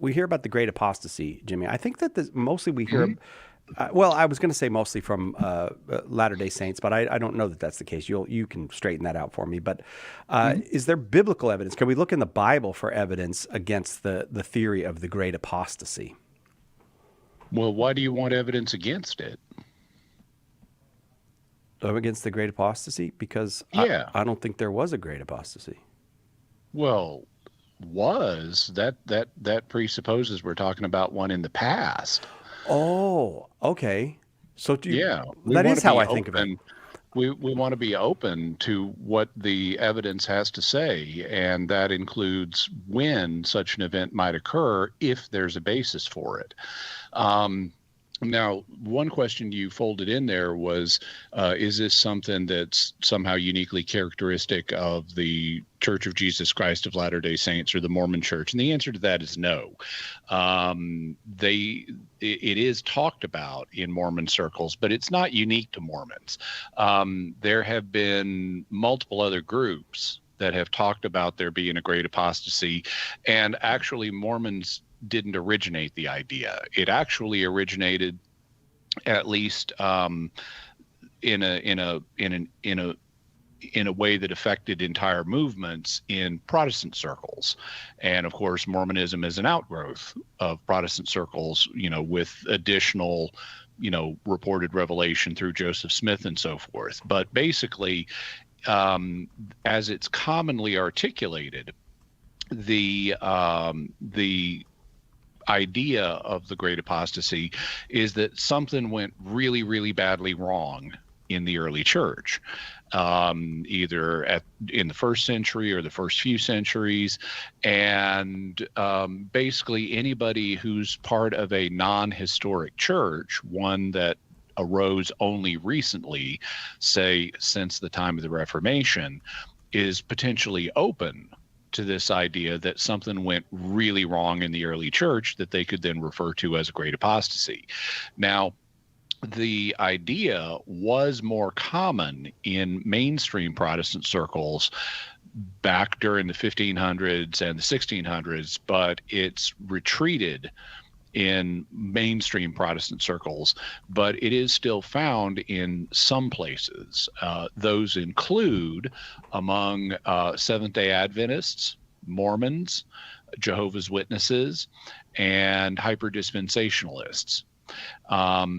about the great apostasy, Jimmy. I think that mostly we hear. Mhm. Well, I was going to say mostly from Latter-day Saints, but I don't know that that's the case. You can straighten that out for me. But Mhm. is there biblical evidence? Can we look in the Bible for evidence against the theory of the great apostasy? Well, why do you want evidence against it? Against the great apostasy? Because Yeah. I don't think there was a great apostasy. Well, that presupposes we're talking about one in the past. Oh, okay. So Yeah, we that want is to how be I think of it. open. We want to be open to what the evidence has to say, and that includes when such an event might occur if there's a basis for it. Um, Now, one question you folded in there was, is this something that's somehow uniquely characteristic of the Church of Jesus Christ of Latter-day Saints or the Mormon Church? And the answer to that is no. It is talked about in Mormon circles, but it's not unique to Mormons. There have been multiple other groups that have talked about there being a great apostasy, and actually Mormons didn't originate the idea. It actually originated, at least in a way that affected entire movements in Protestant circles. And of course, Mormonism is an outgrowth of Protestant circles, with additional, reported revelation through Joseph Smith and so forth. But basically, as it's commonly articulated, the idea of the great apostasy is that something went really, really badly wrong in the early church, either in the first century or the first few centuries. And basically anybody who's part of a non-historic church, one that arose only recently, say since the time of the Reformation, is potentially open to this idea that something went really wrong in the early church that they could then refer to as a great apostasy. Now, the idea was more common in mainstream Protestant circles back during the 1500s and the 1600s, but it's retreated in mainstream Protestant circles, but it is still found in some places. Those include among Seventh-day Adventists, Mormons, Jehovah's Witnesses, and hyper-dispensationalists.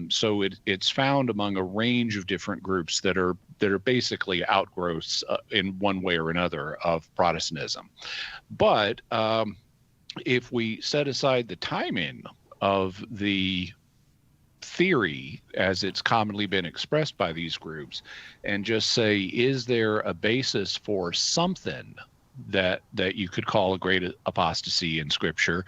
So it's found among a range of different groups that are basically outgrowths in one way or another of Protestantism. But if we set aside the timing of the theory as it's commonly been expressed by these groups and just say, is there a basis for something that you could call a great apostasy in Scripture?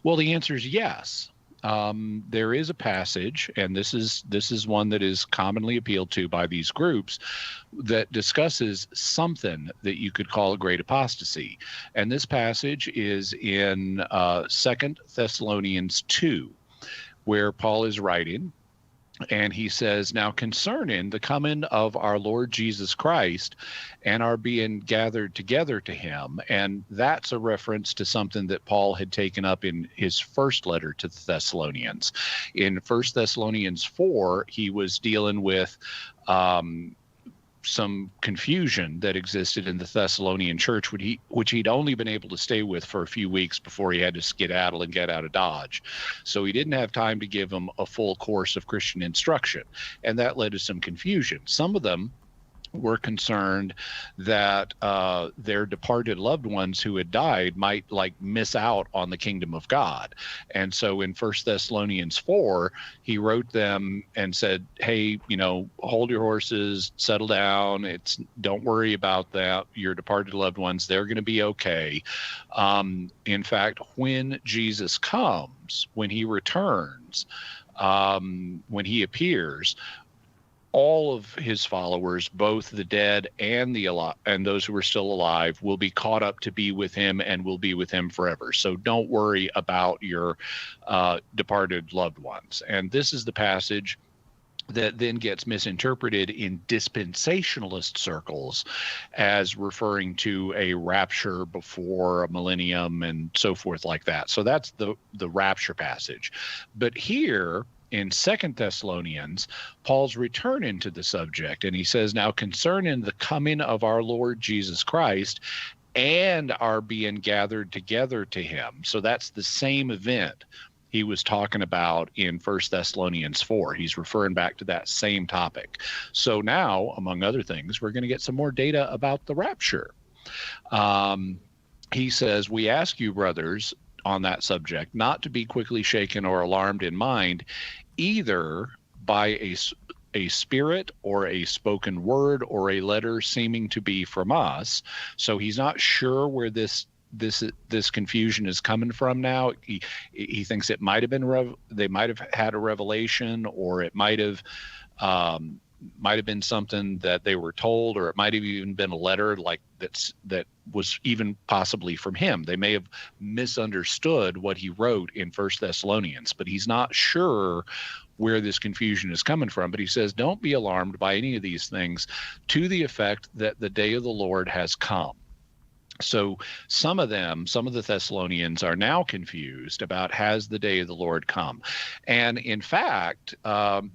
Well, the answer is yes. There is a passage, and this is one that is commonly appealed to by these groups, that discusses something that you could call a great apostasy. And this passage is in 2 Thessalonians 2, where Paul is writing, and he says, now concerning the coming of our Lord Jesus Christ and our being gathered together to him. And that's a reference to something that Paul had taken up in his first letter to the Thessalonians. In 1 Thessalonians 4, he was dealing with some confusion that existed in the Thessalonian church, which he'd only been able to stay with for a few weeks before he had to skedaddle and get out of Dodge. So he didn't have time to give them a full course of Christian instruction, and that led to some confusion. Some of them were concerned that their departed loved ones who had died might miss out on the kingdom of God. And so in 1 Thessalonians 4, he wrote them and said, hey, hold your horses, settle down. Don't worry about that. Your departed loved ones, they're going to be okay. In fact, when Jesus comes, when he returns, when he appears, all of his followers, both the dead and and those who are still alive, will be caught up to be with him and will be with him forever. So don't worry about your departed loved ones. And this is the passage that then gets misinterpreted in dispensationalist circles as referring to a rapture before a millennium and so forth like that. So that's the rapture passage. But here in 2 Thessalonians, Paul's returning to the subject, and he says, now concerning the coming of our Lord Jesus Christ and our being gathered together to him. So that's the same event he was talking about in 1 Thessalonians 4. He's referring back to that same topic. So now, among other things, we're going to get some more data about the rapture. He says, we ask you, brothers, on that subject, not to be quickly shaken or alarmed in mind, either by a spirit or a spoken word or a letter seeming to be from us. So he's not sure where this confusion is coming from now. He thinks it might have been they might have had a revelation, or it might have been something that they were told, or it might have even been a letter like that was even possibly from him. They may have misunderstood what he wrote in 1 Thessalonians, but he's not sure where this confusion is coming from. But he says, don't be alarmed by any of these things, to the effect that the day of the Lord has come. So some of the Thessalonians are now confused about, has the day of the Lord come? And in fact,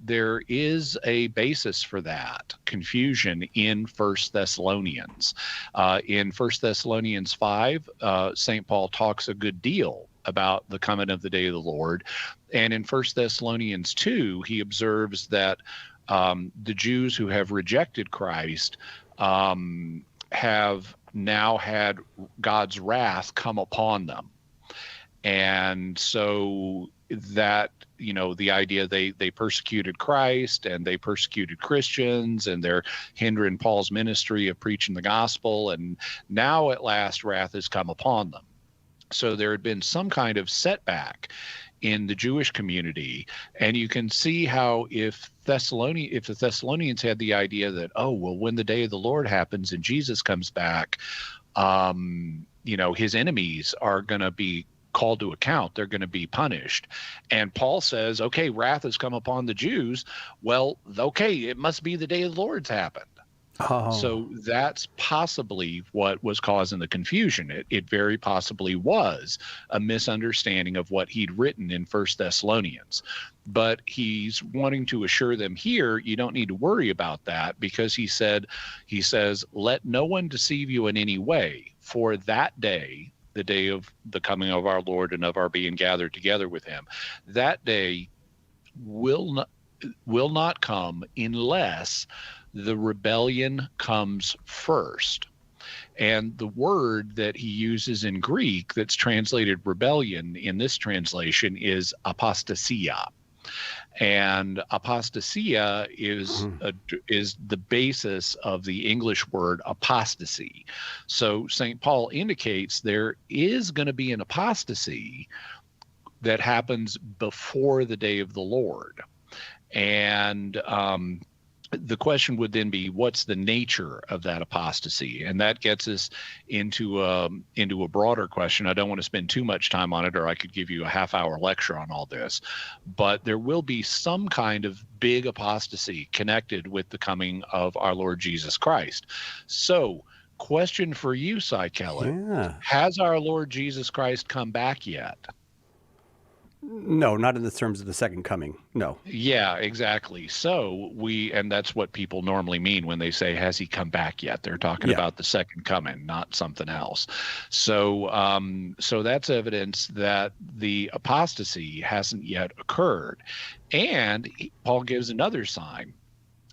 there is a basis for that confusion in 1 Thessalonians. In 1 Thessalonians 5, St. Paul talks a good deal about the coming of the day of the Lord. And in 1 Thessalonians 2, he observes that the Jews who have rejected Christ have now had God's wrath come upon them. And so that, the idea they persecuted Christ and they persecuted Christians, and they're hindering Paul's ministry of preaching the gospel, and now at last wrath has come upon them. So there had been some kind of setback in the Jewish community. And you can see how if the Thessalonians had the idea that, oh, well, when the day of the Lord happens and Jesus comes back, his enemies are going to be called to account. They're going to be punished. And Paul says, okay, wrath has come upon the Jews. Well, okay, it must be the day of the Lord's happened. Oh. So that's possibly what was causing the confusion. It very possibly was a misunderstanding of what he'd written in 1 Thessalonians. But he's wanting to assure them here, you don't need to worry about that, because he says, let no one deceive you in any way, for that day, the day of the coming of our Lord and of our being gathered together with him, that day will not come unless the rebellion comes first. And the word that he uses in Greek that's translated rebellion in this translation is apostasia. And apostasia is the basis of the English word apostasy. So St. Paul indicates there is going to be an apostasy that happens before the day of the Lord. And the question would then be, what's the nature of that apostasy? And that gets us into a broader question. I don't want to spend too much time on it, or I could give you a half-hour lecture on all this. But there will be some kind of big apostasy connected with the coming of our Lord Jesus Christ. So, question for you, Cy Kellett. Yeah. Has our Lord Jesus Christ come back yet? No, not in the terms of the second coming. No. Yeah, exactly. So and that's what people normally mean when they say, has he come back yet? They're talking about the second coming, not something else. So, so that's evidence that the apostasy hasn't yet occurred. And Paul gives another sign.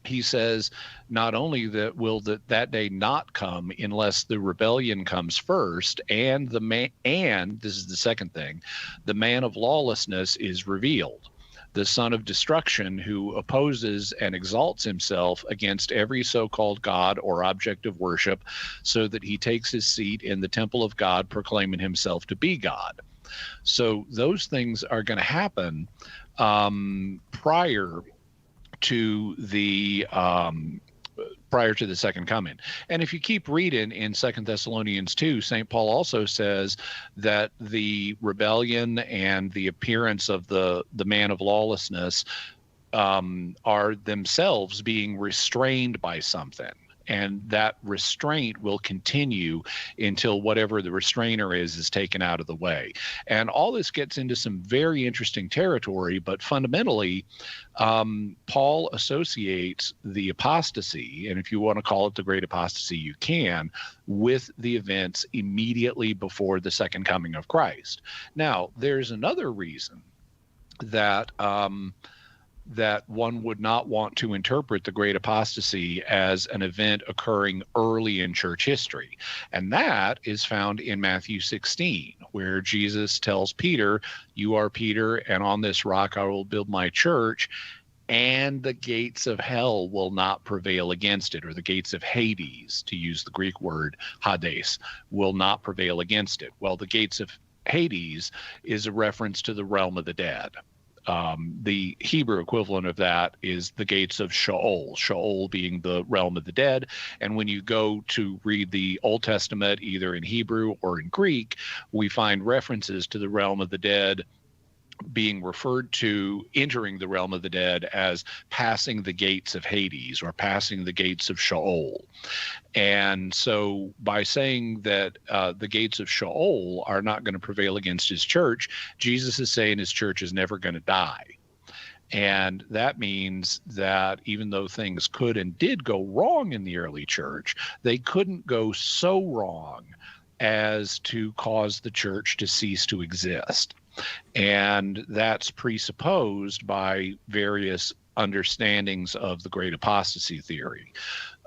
He says, not only that will that day not come unless the rebellion comes first, and this is the second thing, the man of lawlessness is revealed, the son of destruction, who opposes and exalts himself against every so-called God or object of worship, so that he takes his seat in the temple of God, proclaiming himself to be God. So those things are going to happen prior to the second coming. And if you keep reading in 2 Thessalonians 2, St. Paul also says that the rebellion and the appearance of the man of lawlessness are themselves being restrained by something. And that restraint will continue until whatever the restrainer is taken out of the way. And all this gets into some very interesting territory, but fundamentally, Paul associates the apostasy, and if you want to call it the great apostasy, you can, with the events immediately before the second coming of Christ. Now, there's another reason that that one would not want to interpret the great apostasy as an event occurring early in church history. And that is found in Matthew 16, where Jesus tells Peter, "You are Peter, and on this rock I will build my church, and the gates of hell will not prevail against it," or the gates of Hades, to use the Greek word Hades, will not prevail against it. Well, the gates of Hades is a reference to the realm of the dead. The Hebrew equivalent of that is the gates of Sheol, Sheol being the realm of the dead. And when you go to read the Old Testament, either in Hebrew or in Greek, we find references to the realm of the dead being referred to, entering the realm of the dead, as passing the gates of Hades or passing the gates of Sheol. And so by saying that the gates of Sheol are not going to prevail against his church, Jesus is saying his church is never going to die. And that means that even though things could and did go wrong in the early church, they couldn't go so wrong as to cause the church to cease to exist. And that's presupposed by various understandings of the great apostasy theory.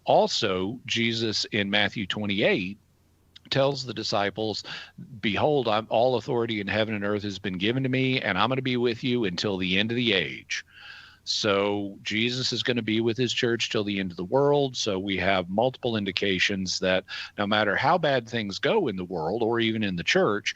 Also, Jesus in Matthew 28 tells the disciples, "Behold, all authority in heaven and earth has been given to me, and I'm going to be with you until the end of the age." So Jesus is going to be with his church till the end of the world. So we have multiple indications that no matter how bad things go in the world or even in the church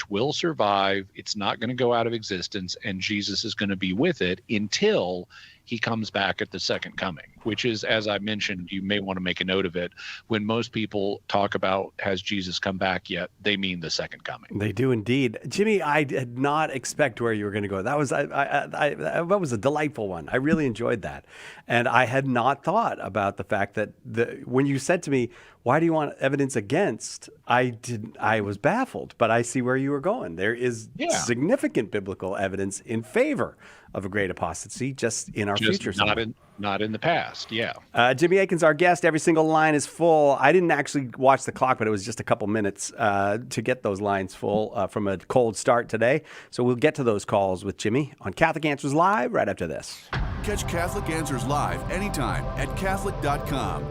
will survive. It's not going to go out of existence, and Jesus is going to be with it until he comes back at the second coming, which is, as I mentioned, you may want to make a note of it. When most people talk about has Jesus come back yet, they mean the second coming. They do indeed. Jimmy, I did not expect where you were going to go. That was that was a delightful one. I really enjoyed that. And I had not thought about the fact that when you said to me, "Why do you want evidence against?" I was baffled, but I see where you were going. There is significant biblical evidence in favor of a great apostasy, just in our future. Not in the past, yeah. Jimmy Akin's our guest. Every single line is full. I didn't actually watch the clock, but it was just a couple minutes to get those lines full from a cold start today. So we'll get to those calls with Jimmy on Catholic Answers Live right after this. Catch Catholic Answers Live anytime at Catholic.com.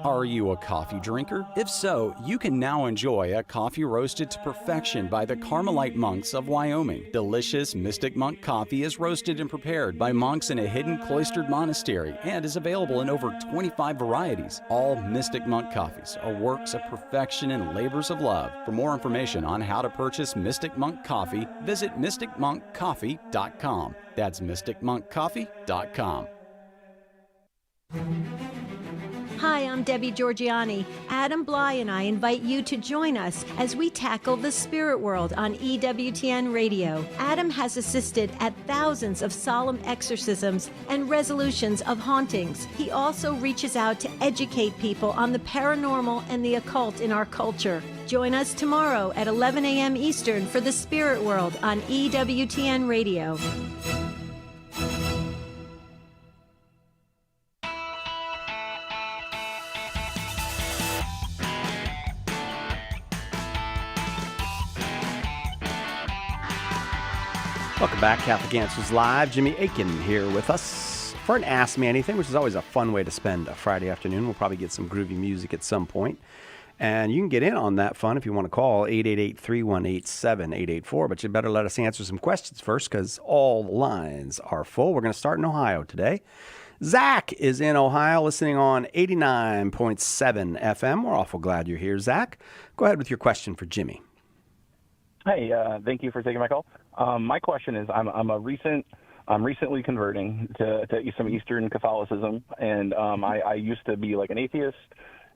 Are you a coffee drinker? If so, you can now enjoy a coffee roasted to perfection by the Carmelite monks of Wyoming. Delicious Mystic Monk coffee is roasted and prepared by monks in a hidden cloistered monastery and is available in over 25 varieties. All Mystic Monk coffees are works of perfection and labors of love. For more information on how to purchase Mystic Monk coffee, visit mysticmonkcoffee.com. That's mysticmonkcoffee.com. Hi, I'm Debbie Georgiani. Adam Bly and I invite you to join us as we tackle the spirit world on EWTN Radio. Adam has assisted at thousands of solemn exorcisms and resolutions of hauntings. He also reaches out to educate people on the paranormal and the occult in our culture. Join us tomorrow at 11 a.m. Eastern for the Spirit World on EWTN Radio. Welcome back, Catholic Answers Live. Jimmy Akin here with us for an Ask Me Anything, which is always a fun way to spend a Friday afternoon. We'll probably get some groovy music at some point. And you can get in on that fun if you want to call 888-318-7884. But you better let us answer some questions first because all the lines are full. We're going to start in Ohio today. Zach is in Ohio listening on 89.7 FM. We're awful glad you're here, Zach. Go ahead with your question for Jimmy. Hey, thank you for taking my call. My question is, I'm recently converting to some Eastern Catholicism, and I used to be like an atheist.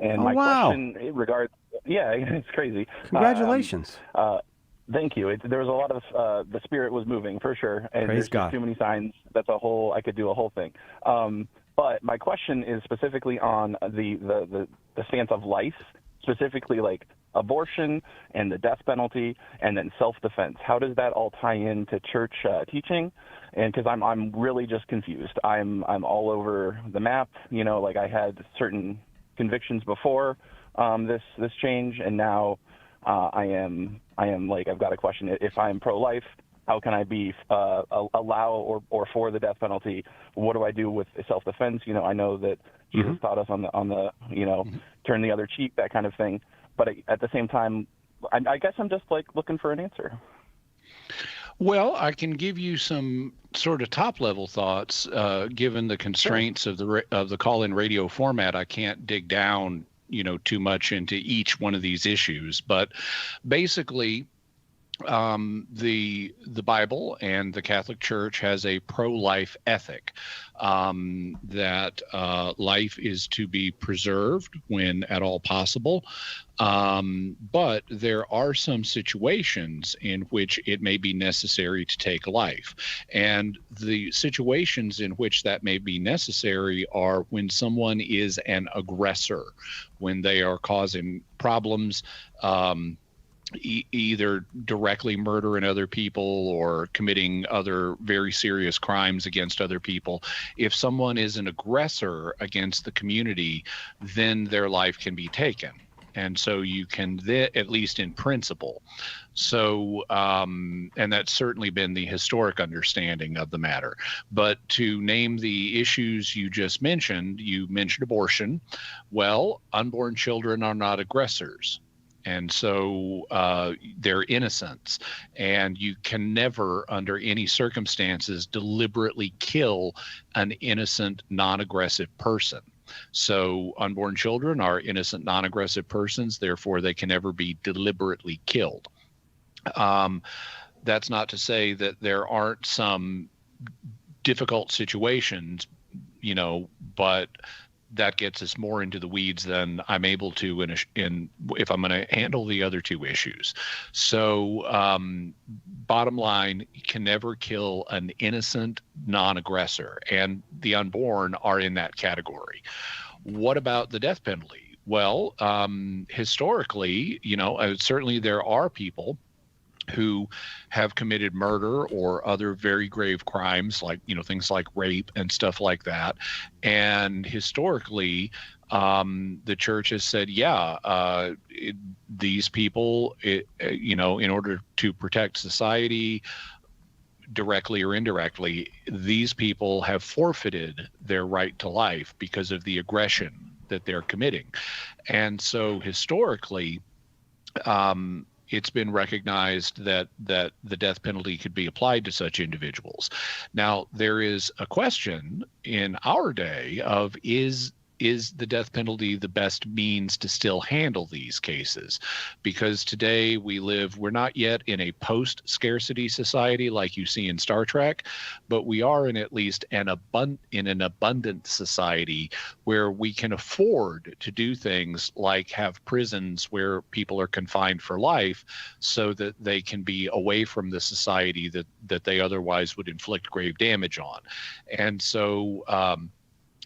And my question regards, it's crazy. Congratulations. Thank you. There was a lot of the Spirit was moving for sure, and Praise there's God. just too many signs. I could do a whole thing. But my question is specifically on the stance of life, specifically like abortion and the death penalty, and then self-defense. How does that all tie into church teaching? And because I'm really just confused. I'm all over the map. You know, like I had certain convictions before this change, and now I am like, I've got a question. If I'm pro-life, how can I be allow or for the death penalty? What do I do with self-defense? You know, I know that Jesus taught us on the turn the other cheek, that kind of thing. But at the same time, I guess I'm just like looking for an answer. Well, I can give you some sort of top-level thoughts. Given the constraints of the call-in radio format, I can't dig down, too much into each one of these issues. But basically, the Bible and the Catholic Church has a pro-life ethic, that life is to be preserved when at all possible. But there are some situations in which it may be necessary to take life. And the situations in which that may be necessary are when someone is an aggressor, when they are causing problems, either directly murdering other people or committing other very serious crimes against other people. If someone is an aggressor against the community, then their life can be taken. And so you can, at least in principle. So, and that's certainly been the historic understanding of the matter. But to name the issues you mentioned abortion. Well, unborn children are not aggressors. And so they're innocents, and you can never, under any circumstances, deliberately kill an innocent, non-aggressive person. So unborn children are innocent, non-aggressive persons, therefore they can never be deliberately killed. That's not to say that there aren't some difficult situations, but that gets us more into the weeds than I'm able to if I'm going to handle the other two issues. So bottom line, you can never kill an innocent non-aggressor, and the unborn are in that category. What about the death penalty? Well, historically, certainly there are people who have committed murder or other very grave crimes, like things like rape and stuff like that. And historically, the church has said, these people, in order to protect society, directly or indirectly, these people have forfeited their right to life because of the aggression that they're committing. And so historically, it's been recognized that the death penalty could be applied to such individuals. Now, there is a question in our day of is the death penalty the best means to still handle these cases? Because today we're not yet in a post-scarcity society like you see in Star Trek, but we are in at least an abundant society where we can afford to do things like have prisons where people are confined for life so that they can be away from the society that they otherwise would inflict grave damage on. And so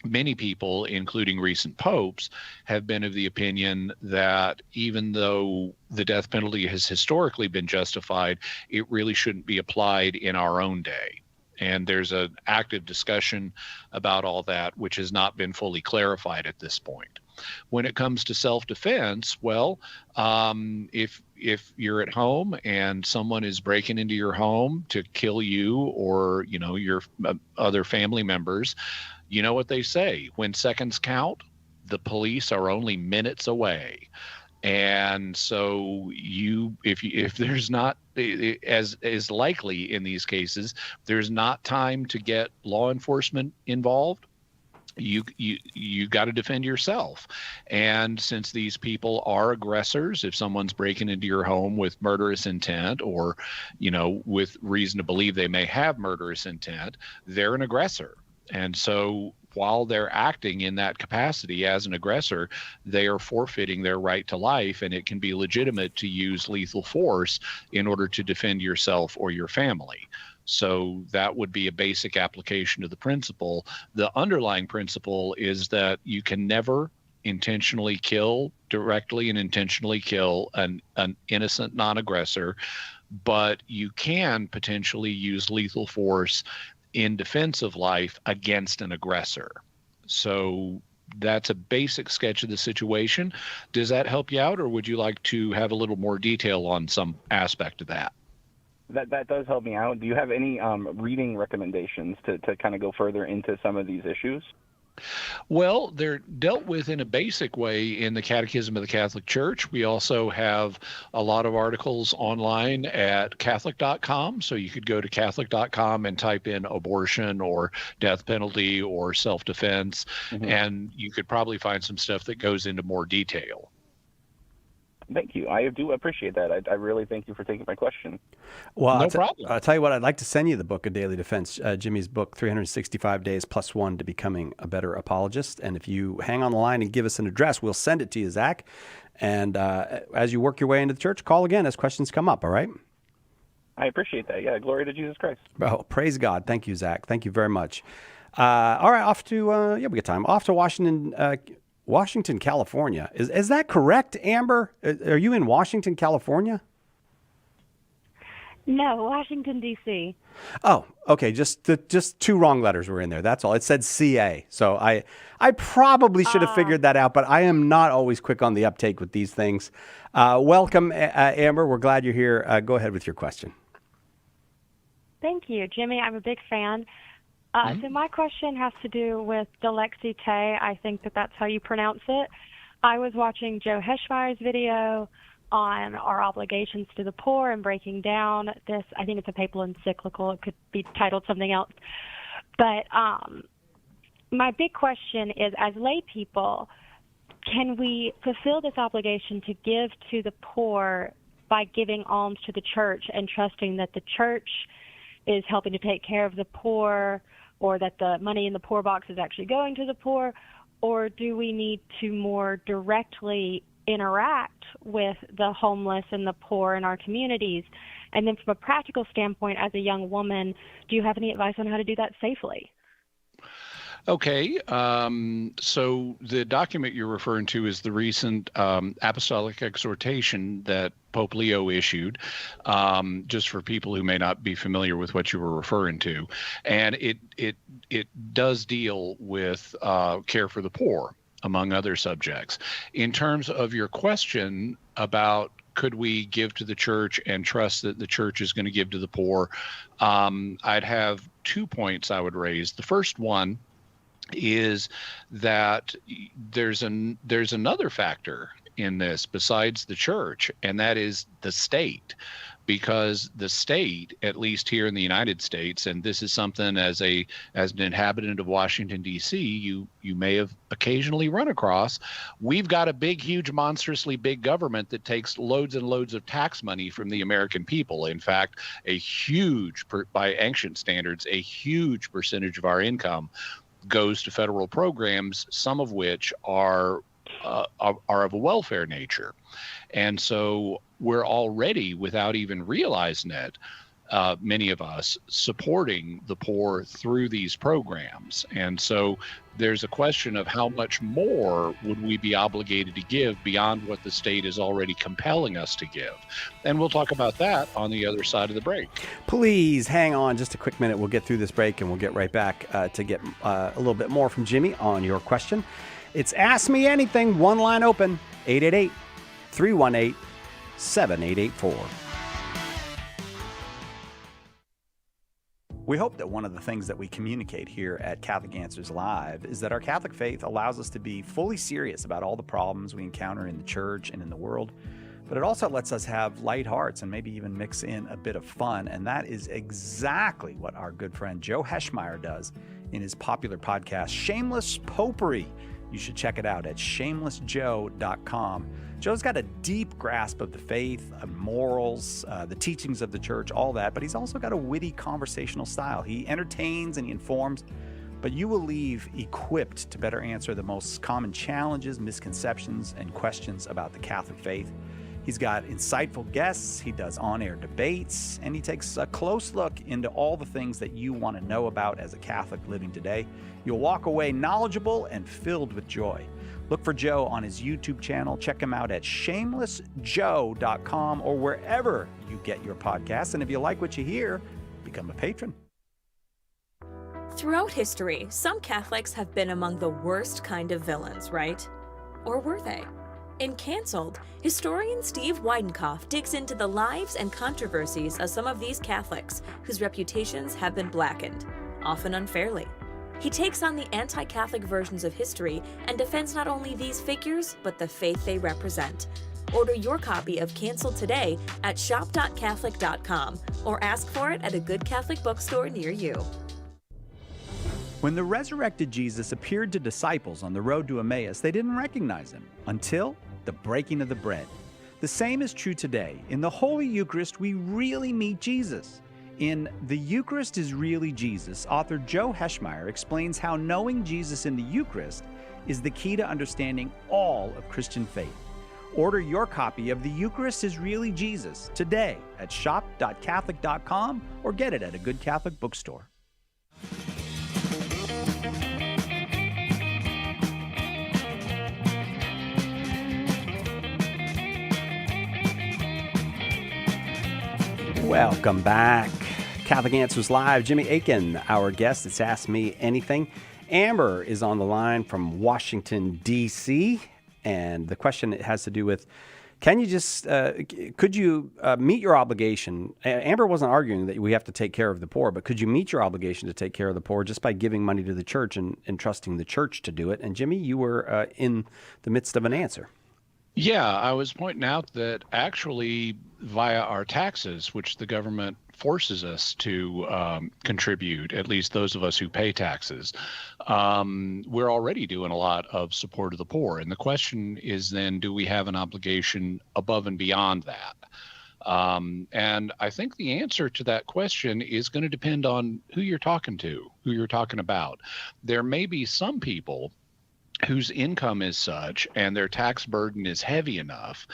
many people, including recent popes, have been of the opinion that even though the death penalty has historically been justified, it really shouldn't be applied in our own day. And there's an active discussion about all that, which has not been fully clarified at this point. When it comes to self-defense, well, if you're at home and someone is breaking into your home to kill you or, your other family members, you know what they say, when seconds count, the police are only minutes away. And so if there's not, as is likely in these cases, there's not time to get law enforcement involved, you got to defend yourself. And since these people are aggressors, if someone's breaking into your home with murderous intent or, with reason to believe they may have murderous intent, they're an aggressor. And so while they're acting in that capacity as an aggressor, they are forfeiting their right to life, and it can be legitimate to use lethal force in order to defend yourself or your family. So that would be a basic application of the principle. The underlying principle is that you can never intentionally kill, directly and intentionally kill an innocent non-aggressor, but you can potentially use lethal force in defense of life against an aggressor. So that's a basic sketch of the situation. Does that help you out, or would you like to have a little more detail on some aspect of that? That does help me out. Do you have any reading recommendations to kind of go further into some of these issues? Well, they're dealt with in a basic way in the Catechism of the Catholic Church. We also have a lot of articles online at Catholic.com. So you could go to Catholic.com and type in abortion or death penalty or self-defense, and you could probably find some stuff that goes into more detail. Thank you. I do appreciate that. I really thank you for taking my question. Well, No problem. I'll tell you what, I'd like to send you the book of Daily Defense, Jimmy's book, 365 Days Plus One to Becoming a Better Apologist. And if you hang on the line and give us an address, we'll send it to you, Zach. And as you work your way into the church, call again as questions come up, all right? I appreciate that. Yeah, glory to Jesus Christ. Oh, praise God. Thank you, Zach. Thank you very much. All right, off to, we got time. Off to Washington, California. Is that correct, Amber? Are you in Washington, California? No, Washington, D.C. Oh, okay. Just two wrong letters were in there. That's all. It said CA. So I probably should have figured that out, but I am not always quick on the uptake with these things. Welcome, Amber. We're glad you're here. Go ahead with your question. Thank you, Jimmy. I'm a big fan. So my question has to do with Dilexi Te. I think that's how you pronounce it. I was watching Joe Heschmeyer's video on our obligations to the poor and breaking down this. I think it's a papal encyclical. It could be titled something else. But my big question is, as lay people, can we fulfill this obligation to give to the poor by giving alms to the church and trusting that the church is helping to take care of the poor, or that the money in the poor box is actually going to the poor? Or do we need to more directly interact with the homeless and the poor in our communities? And then from a practical standpoint, as a young woman, do you have any advice on how to do that safely? Okay, so the document you're referring to is the recent apostolic exhortation that Pope Leo issued, just for people who may not be familiar with what you were referring to. And it does deal with care for the poor, among other subjects. In terms of your question about could we give to the church and trust that the church is going to give to the poor, I'd have 2 points I would raise. The first one is that there's another factor in this besides the church, and that is the state. Because the state, at least here in the United States, and this is something as an inhabitant of Washington, D.C., you may have occasionally run across, we've got a big, huge, monstrously big government that takes loads and loads of tax money from the American people. In fact, by ancient standards, a huge percentage of our income goes to federal programs, some of which are of a welfare nature. And so we're already, without even realizing it, many of us supporting the poor through these programs. And so there's a question of how much more would we be obligated to give beyond what the state is already compelling us to give. And we'll talk about that on the other side of the break. Please hang on just a quick minute. We'll get through this break and we'll get right back to get a little bit more from Jimmy on your question. It's Ask Me Anything, one line open, 888-318-7884. We hope that one of the things that we communicate here at Catholic Answers Live is that our Catholic faith allows us to be fully serious about all the problems we encounter in the church and in the world, but it also lets us have light hearts and maybe even mix in a bit of fun, and that is exactly what our good friend Joe Heschmeyer does in his popular podcast, Shameless Popery. You should check it out at shamelessjoe.com. Joe's got a deep grasp of the faith, morals, the teachings of the church, all that, but he's also got a witty conversational style. He entertains and he informs, but you will leave equipped to better answer the most common challenges, misconceptions, and questions about the Catholic faith. He's got insightful guests, he does on-air debates, and he takes a close look into all the things that you want to know about as a Catholic living today. You'll walk away knowledgeable and filled with joy. Look for Joe on his YouTube channel. Check him out at shamelessjoe.com or wherever you get your podcasts. And if you like what you hear, become a patron. Throughout history, some Catholics have been among the worst kind of villains, right? Or were they? In Cancelled, historian Steve Weidenkopf digs into the lives and controversies of some of these Catholics whose reputations have been blackened, often unfairly. He takes on the anti-Catholic versions of history and defends not only these figures, but the faith they represent. Order your copy of Cancelled today at shop.catholic.com or ask for it at a good Catholic bookstore near you. When the resurrected Jesus appeared to disciples on the road to Emmaus, they didn't recognize him until the breaking of the bread. The same is true today. In the Holy Eucharist, we really meet Jesus. In The Eucharist is Really Jesus, author Joe Heschmeyer explains how knowing Jesus in the Eucharist is the key to understanding all of Christian faith. Order your copy of The Eucharist is Really Jesus today at shop.catholic.com or get it at a good Catholic bookstore. Welcome back. Catholic Answers Live. Jimmy Akin, our guest. It's Ask Me Anything. Amber is on the line from Washington, D.C., and the question has to do with, can you just, could you meet your obligation? Amber wasn't arguing that we have to take care of the poor, but could you meet your obligation to take care of the poor just by giving money to the church and trusting the church to do it? And Jimmy, you were in the midst of an answer. Yeah, I was pointing out that actually via our taxes, which the government forces us to contribute, at least those of us who pay taxes, we're already doing a lot of support of the poor. And the question is then, do we have an obligation above and beyond that? And I think the answer to that question is going to depend on who you're talking to, who you're talking about. There may be some people whose income is such and their tax burden is heavy enough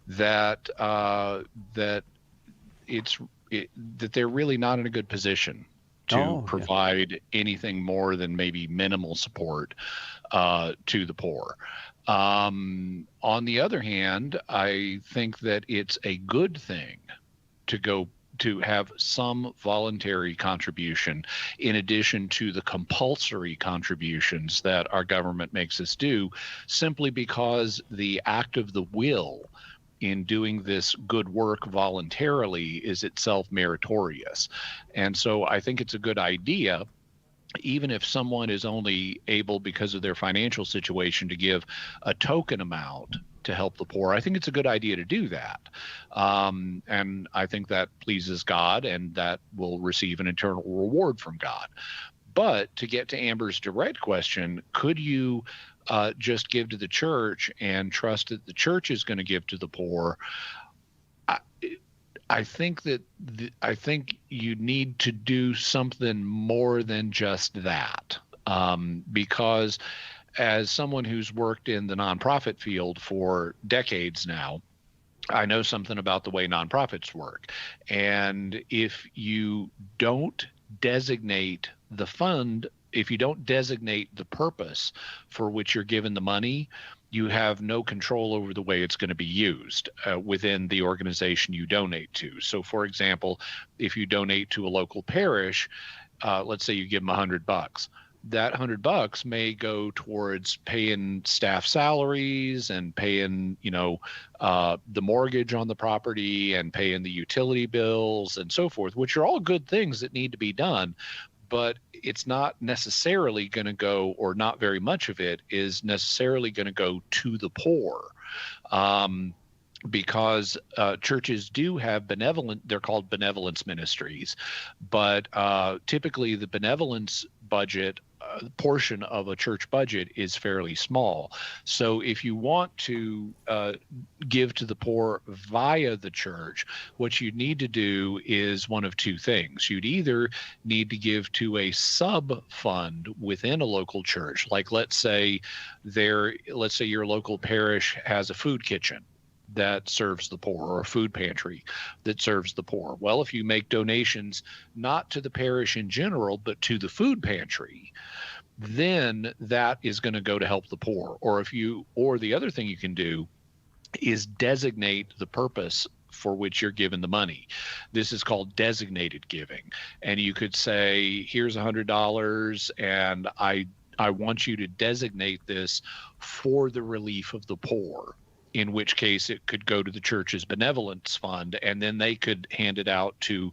that that they're really not in a good position to provide anything more than maybe minimal support to the poor. On the other hand, I think that it's a good thing to have some voluntary contribution in addition to the compulsory contributions that our government makes us do, simply because the act of the will in doing this good work voluntarily is itself meritorious. And so I think it's a good idea, even if someone is only able, because of their financial situation, to give a token amount to help the poor. I think it's a good idea to do that. And I think that pleases God, and that will receive an eternal reward from God. But to get to Amber's direct question, could you just give to the church and trust that the church is going to give to the poor? I think that I think you need to do something more than just that, because as someone who's worked in the nonprofit field for decades now, I know something about the way nonprofits work. And if you don't designate the fund, if you don't designate the purpose for which you're given the money, you have no control over the way it's going to be used within the organization you donate to. So, for example, if you donate to a local parish, let's say you give them $100. That $100 may go towards paying staff salaries and paying, the mortgage on the property and paying the utility bills and so forth, which are all good things that need to be done. But it's not necessarily going to go, or not very much of it is necessarily going to go to the poor. Because churches do have they're called benevolence ministries, but typically the benevolence budget portion of a church budget is fairly small. So if you want to give to the poor via the church, what you need to do is one of two things. You'd either need to give to a sub fund within a local church, like let's say your local parish has a food kitchen that serves the poor, or a food pantry that serves the poor. Well, if you make donations not to the parish in general, but to the food pantry, then that is going to go to help the poor. Or the other thing you can do is designate the purpose for which you're given the money. This is called designated giving. And you could say, here's $100, and I want you to designate this for the relief of the poor, in which case it could go to the church's benevolence fund, and then they could hand it out to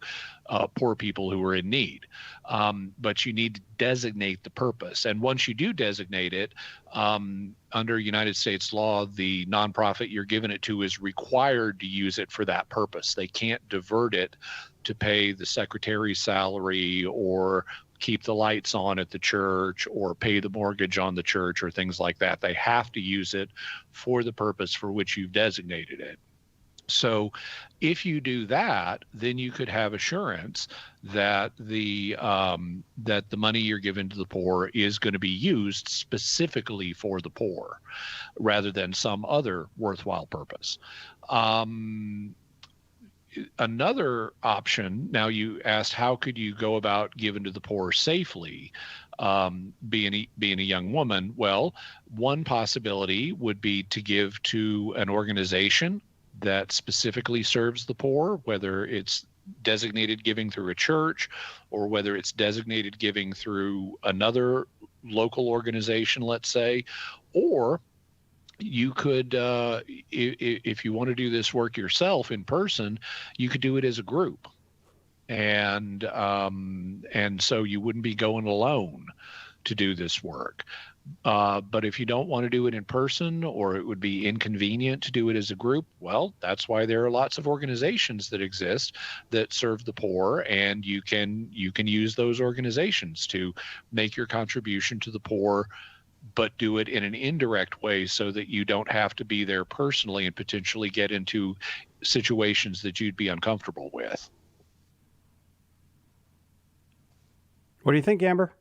poor people who are in need. But you need to designate the purpose. And once you do designate it, under United States law, the nonprofit you're giving it to is required to use it for that purpose. They can't divert it to pay the secretary's salary, or keep the lights on at the church, or pay the mortgage on the church, or things like that. They have to use it for the purpose for which you've designated it. So if you do that, then you could have assurance that the money you're giving to the poor is going to be used specifically for the poor, rather than some other worthwhile purpose. Another option, now you asked how could you go about giving to the poor safely, being a young woman. Well, one possibility would be to give to an organization that specifically serves the poor, whether it's designated giving through a church, or whether it's designated giving through another local organization, let's say. Or you could, if you want to do this work yourself in person, you could do it as a group, and so you wouldn't be going alone to do this work. But if you don't want to do it in person, or it would be inconvenient to do it as a group, well, that's why there are lots of organizations that exist that serve the poor, and you can use those organizations to make your contribution to the poor, but do it in an indirect way so that you don't have to be there personally and potentially get into situations that you'd be uncomfortable with. What do you think, Amber?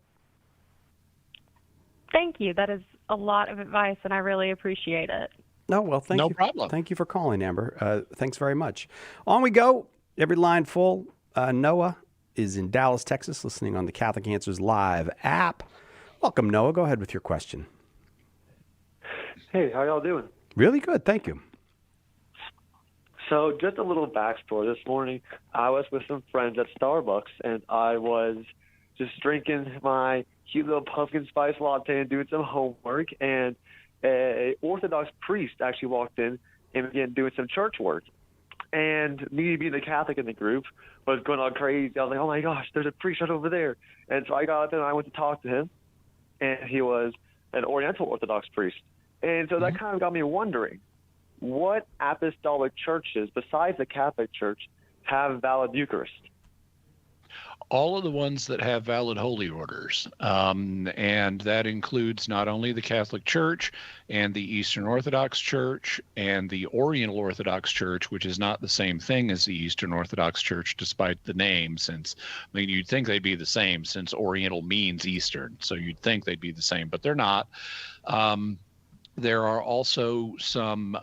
Thank you. That is a lot of advice, and I really appreciate it. No, well, thank you. No problem. Thank you for calling, Amber. Thanks very much. On we go. Every line full. Noah is in Dallas, Texas, listening on the Catholic Answers Live app. Welcome, Noah. Go ahead with your question. Hey, how y'all doing? Really good. Thank you. So just a little backstory. This morning, I was with some friends at Starbucks, and I was just drinking my cute little pumpkin spice latte and doing some homework, and an Orthodox priest actually walked in and began doing some church work. And me being the Catholic in the group was going all crazy. I was like, oh my gosh, there's a priest right over there. And so I got up and I went to talk to him, and he was an Oriental Orthodox priest. And so that kind of got me wondering, what apostolic churches besides the Catholic Church have valid Eucharist? All of the ones that have valid holy orders, and that includes not only the Catholic Church and the Eastern Orthodox Church and the Oriental Orthodox Church, which is not the same thing as the Eastern Orthodox Church, despite the name, since, I mean, you'd think they'd be the same since Oriental means Eastern, so you'd think they'd be the same, but they're not. There are also some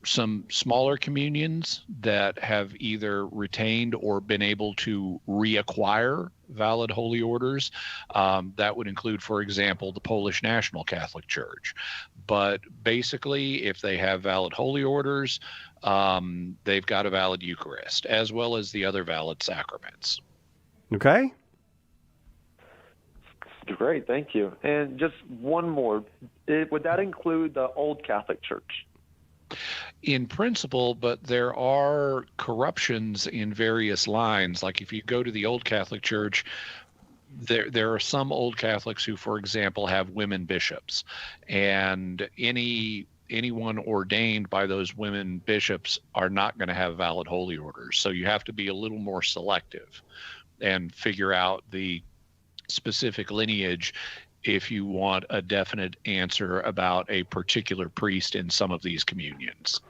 smaller communions that have either retained or been able to reacquire valid holy orders. That would include, for example, the Polish National Catholic Church. But basically, if they have valid holy orders, they've got a valid Eucharist, as well as the other valid sacraments. Okay. Great, thank you. And just one more. Would that include the Old Catholic Church? In principle, but there are corruptions in various lines. Like if you go to the Old Catholic Church, there are some Old Catholics who, for example, have women bishops, and anyone ordained by those women bishops are not going to have valid holy orders. So you have to be a little more selective and figure out the specific lineage if you want a definite answer about a particular priest in some of these communions.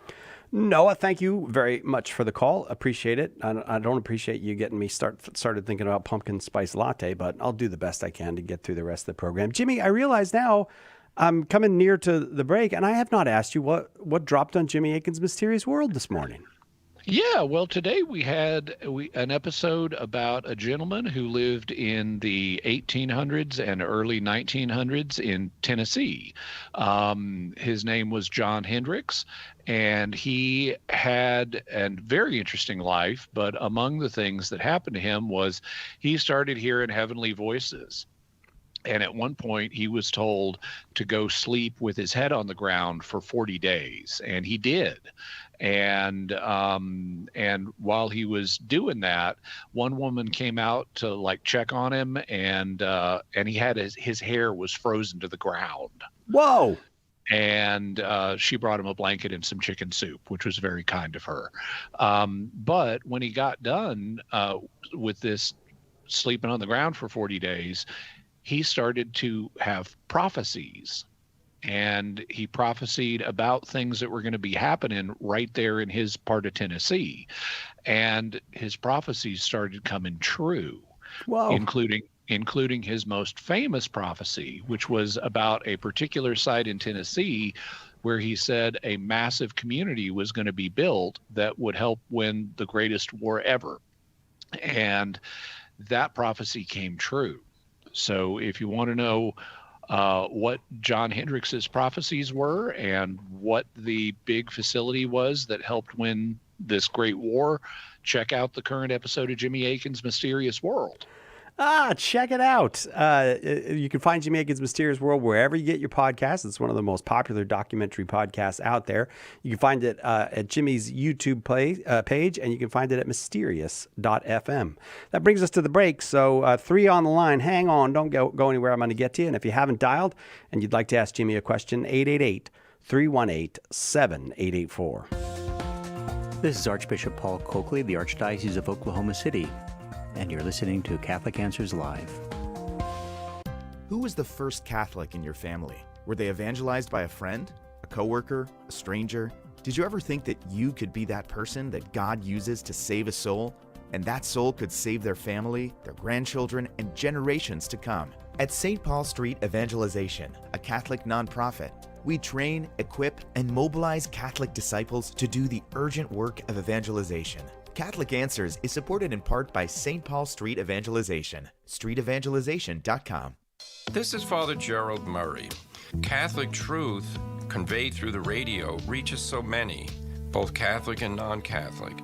Noah, thank you very much for the call. Appreciate it. I don't appreciate you getting me started thinking about pumpkin spice latte, but I'll do the best I can to get through the rest of the program. Jimmy, I realize now I'm coming near to the break, and I have not asked you what dropped on Jimmy Akin's Mysterious World this morning. Yeah, well, today we had an episode about a gentleman who lived in the 1800s and early 1900s in Tennessee. His name was John Hendricks, and he had a very interesting life, but among the things that happened to him was he started hearing heavenly voices. And at one point, he was told to go sleep with his head on the ground for 40 days, and he did. And while he was doing that, one woman came out to like check on him, and he had his hair was frozen to the ground. Whoa! And she brought him a blanket and some chicken soup, which was very kind of her. But when he got done with this sleeping on the ground for 40 days, he started to have prophecies. And he prophesied about things that were going to be happening right there in his part of Tennessee. And his prophecies started coming true. Whoa. Including his most famous prophecy, which was about a particular site in Tennessee where he said a massive community was going to be built that would help win the greatest war ever. And that prophecy came true. So if you want to know what John Hendricks's prophecies were and what the big facility was that helped win this great war, check out the current episode of Jimmy Akin's Mysterious World. Check it out. You can find Jimmy Akin's Mysterious World wherever you get your podcasts. It's one of the most popular documentary podcasts out there. You can find it at Jimmy's YouTube page, and you can find it at mysterious.fm. That brings us to the break. So 3 on the line. Hang on. Don't go anywhere. I'm going to get to you. And if you haven't dialed and you'd like to ask Jimmy a question, 888-318-7884. This is Archbishop Paul Coakley of the Archdiocese of Oklahoma City, and you're listening to Catholic Answers Live. Who was the first Catholic in your family? Were they evangelized by a friend, a coworker, a stranger? Did you ever think that you could be that person that God uses to save a soul, and that soul could save their family, their grandchildren, and generations to come? At St. Paul Street Evangelization, a Catholic nonprofit, we train, equip, and mobilize Catholic disciples to do the urgent work of evangelization. Catholic Answers is supported in part by St. Paul Street Evangelization, streetevangelization.com. This is Father Gerald Murray. Catholic truth conveyed through the radio reaches so many, both Catholic and non-Catholic,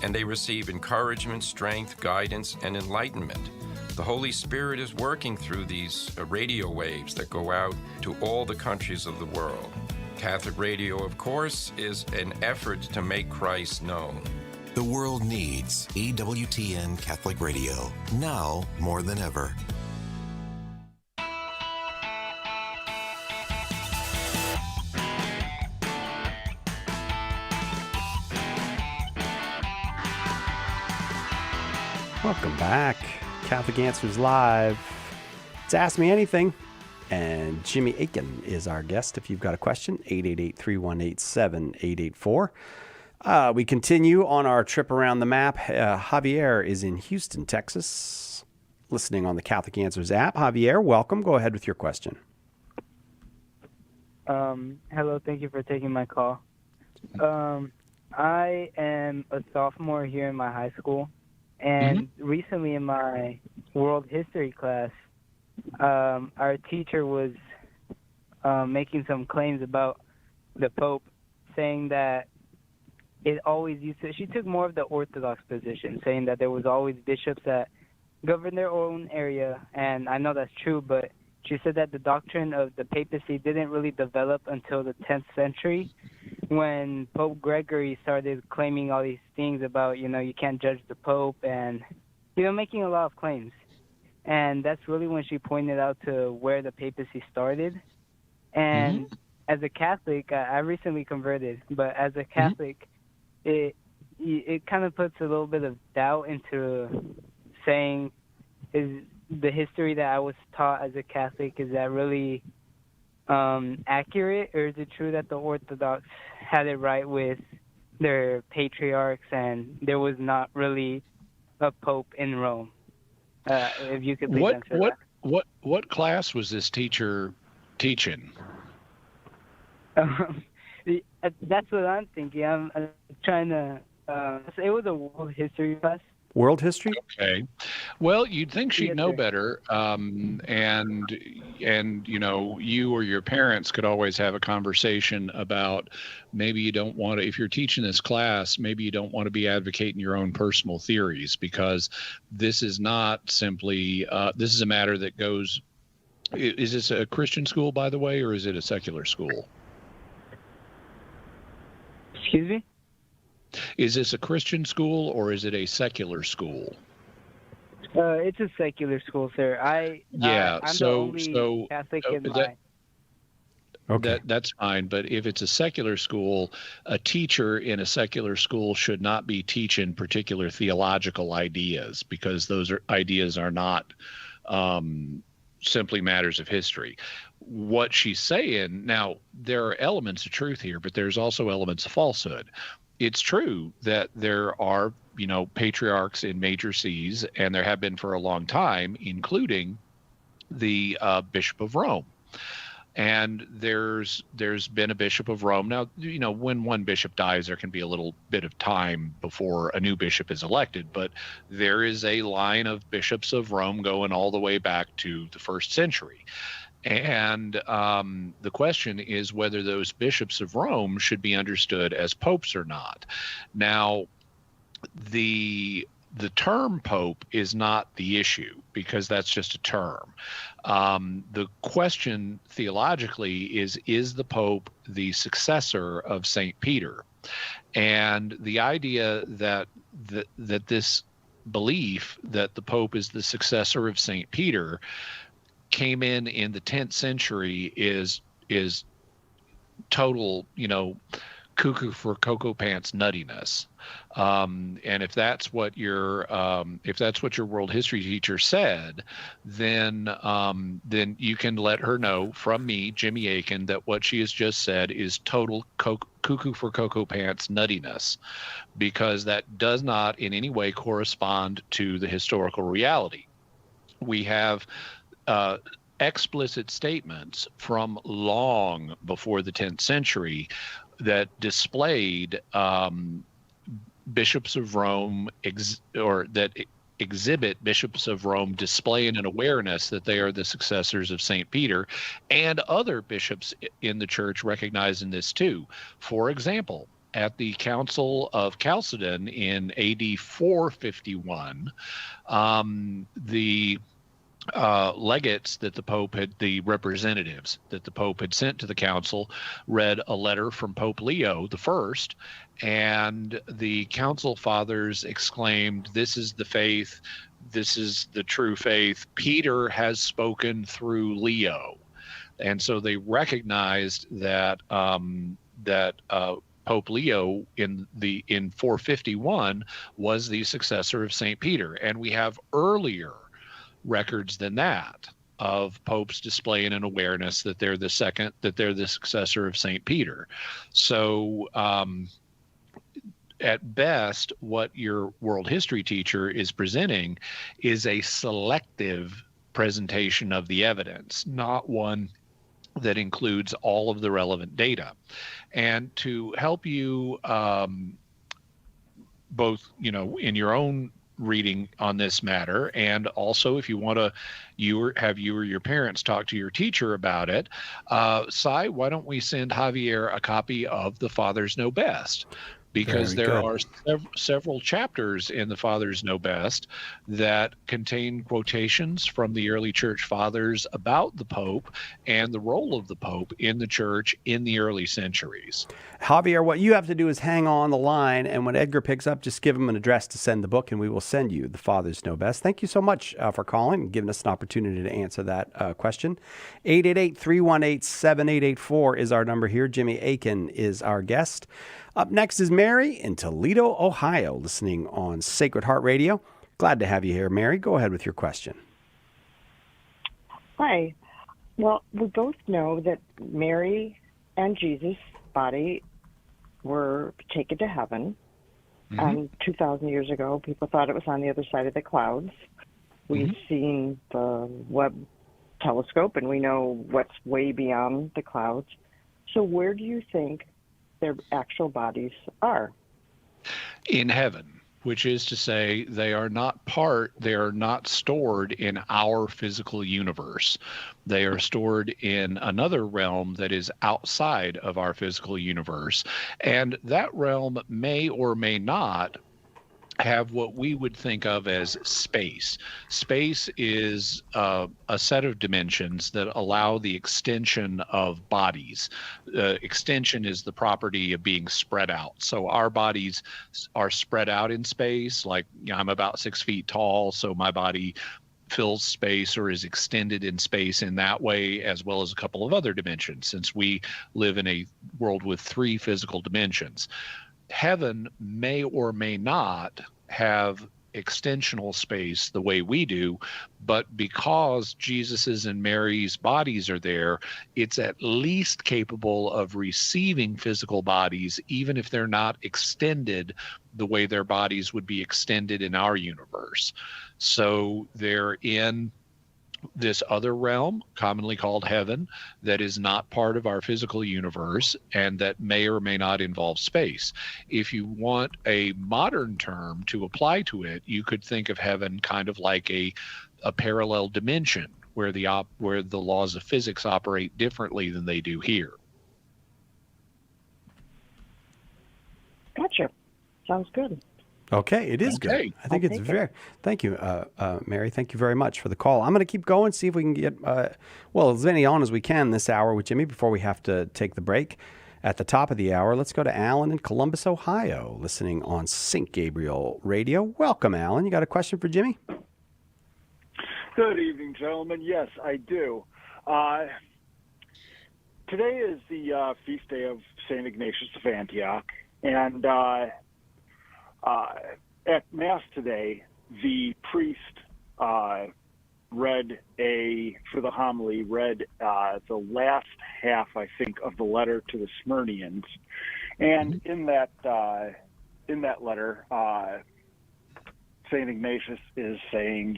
and they receive encouragement, strength, guidance, and enlightenment. The Holy Spirit is working through these radio waves that go out to all the countries of the world. Catholic radio, of course, is an effort to make Christ known. The world needs EWTN Catholic Radio, now more than ever. Welcome back. Catholic Answers Live. It's Ask Me Anything. And Jimmy Akin is our guest. If you've got a question, 888-318-7884. We continue on our trip around the map. Javier is in Houston, Texas, listening on the Catholic Answers app. Javier, welcome. Go ahead with your question. Hello, thank you for taking my call. I am a sophomore here in my high school, and recently in my world history class, our teacher was making some claims about the Pope, saying that it always used to, she took more of the Orthodox position, saying that there was always bishops that governed their own area, and I know that's true, but she said that the doctrine of the papacy didn't really develop until the 10th century, when Pope Gregory started claiming all these things about, you can't judge the Pope, and, making a lot of claims. And that's really when she pointed out to where the papacy started. And as a Catholic, I recently converted, but as a Catholic, it kind of puts a little bit of doubt into saying, is the history that I was taught as a Catholic, is that really accurate, or is it true that the Orthodox had it right with their patriarchs and there was not really a pope in Rome? If you could please answer that. What class was this teacher teaching? That's what I'm thinking. I'm trying to. It was a world history class. World history? Okay. Well, you'd think she'd know better. And you or your parents could always have a conversation about maybe you don't want to, if you're teaching this class, maybe you don't want to be advocating your own personal theories, because this is not simply, this is a matter that goes, is this a Christian school, by the way, or is it a secular school? Excuse me? Is this a Christian school or is it a secular school? It's a secular school, sir. I'm the only Catholic in my... That's fine, but if it's a secular school, a teacher in a secular school should not be teaching particular theological ideas, because those ideas are not simply matters of history. What she's saying, now, there are elements of truth here, but there's also elements of falsehood. It's true that there are, patriarchs in major sees, and there have been for a long time, including the Bishop of Rome. And there's been a Bishop of Rome. Now, when one bishop dies, there can be a little bit of time before a new bishop is elected, but there is a line of bishops of Rome going all the way back to the 1st century. And the question is whether those bishops of Rome should be understood as popes or not. Now, the term pope is not the issue, because that's just a term. The question theologically is the pope the successor of St. Peter? And the idea that this belief that the pope is the successor of St. Peter came in the 10th century is total, cuckoo for Cocoa Pants nuttiness. And if that's what your world history teacher said, then you can let her know from me, Jimmy Akin, that what she has just said is total cuckoo for Cocoa Pants nuttiness, because that does not in any way correspond to the historical reality. We have explicit statements from long before the 10th century that displayed bishops of Rome exhibit bishops of Rome displaying an awareness that they are the successors of St. Peter, and other bishops in the church recognizing this too. For example, at the Council of Chalcedon in AD 451, the legates that the Pope had, the representatives that the Pope had sent to the council, read a letter from Pope Leo I, and the council fathers exclaimed, "This is the faith, this is the true faith. Peter has spoken through Leo." And so they recognized that Pope Leo in 451 was the successor of St. Peter, and we have earlier records than that of popes displaying an awareness that they're the successor of St. Peter. So at best, what your world history teacher is presenting is a selective presentation of the evidence, not one that includes all of the relevant data. And to help you both, in your own reading on this matter, and also if you want to you or your parents talk to your teacher about it, Cy, why don't we send Javier a copy of The Fathers Know Best? Because there are several chapters in The Fathers Know Best that contain quotations from the early church fathers about the Pope and the role of the Pope in the church in the early centuries. Javier, what you have to do is hang on the line, and when Edgar picks up, just give him an address to send the book, and we will send you The Fathers Know Best. Thank you so much for calling and giving us an opportunity to answer that question. 888-318-7884 is our number here. Jimmy Akin is our guest. Up next is Mary in Toledo, Ohio, listening on Sacred Heart Radio. Glad to have you here, Mary. Go ahead with your question. Hi. Well, we both know that Mary and Jesus' body were taken to heaven. 2,000 years ago, people thought it was on the other side of the clouds. We've seen the Webb telescope, and we know what's way beyond the clouds. So where do you think their actual bodies are? In heaven, which is to say they are not stored in our physical universe. They are stored in another realm that is outside of our physical universe. And that realm may or may not have what we would think of as space. Space is a set of dimensions that allow the extension of bodies. Extension is the property of being spread out. So our bodies are spread out in space. Like, I'm about 6 feet tall, so my body fills space or is extended in space in that way, as well as a couple of other dimensions, since we live in a world with 3 physical dimensions. Heaven may or may not have extensional space the way we do, but because Jesus's and Mary's bodies are there, it's at least capable of receiving physical bodies, even if they're not extended the way their bodies would be extended in our universe. So they're in this other realm, commonly called heaven, that is not part of our physical universe and that may or may not involve space. If you want a modern term to apply to it, you could think of heaven kind of like a parallel dimension where the laws of physics operate differently than they do here. Gotcha. Sounds good. Okay, it is good. I think it's very. Thank you, Mary. Thank you very much for the call. I'm going to keep going, see if we can get as many on as we can this hour with Jimmy before we have to take the break. At the top of the hour, let's go to Alan in Columbus, Ohio, listening on St. Gabriel Radio. Welcome, Alan. You got a question for Jimmy? Good evening, gentlemen. Yes, I do. Today is the feast day of St. Ignatius of Antioch, and at Mass today, the priest read for the homily, read the last half, I think, of the letter to the Smyrnians. And in that letter, St. Ignatius is saying,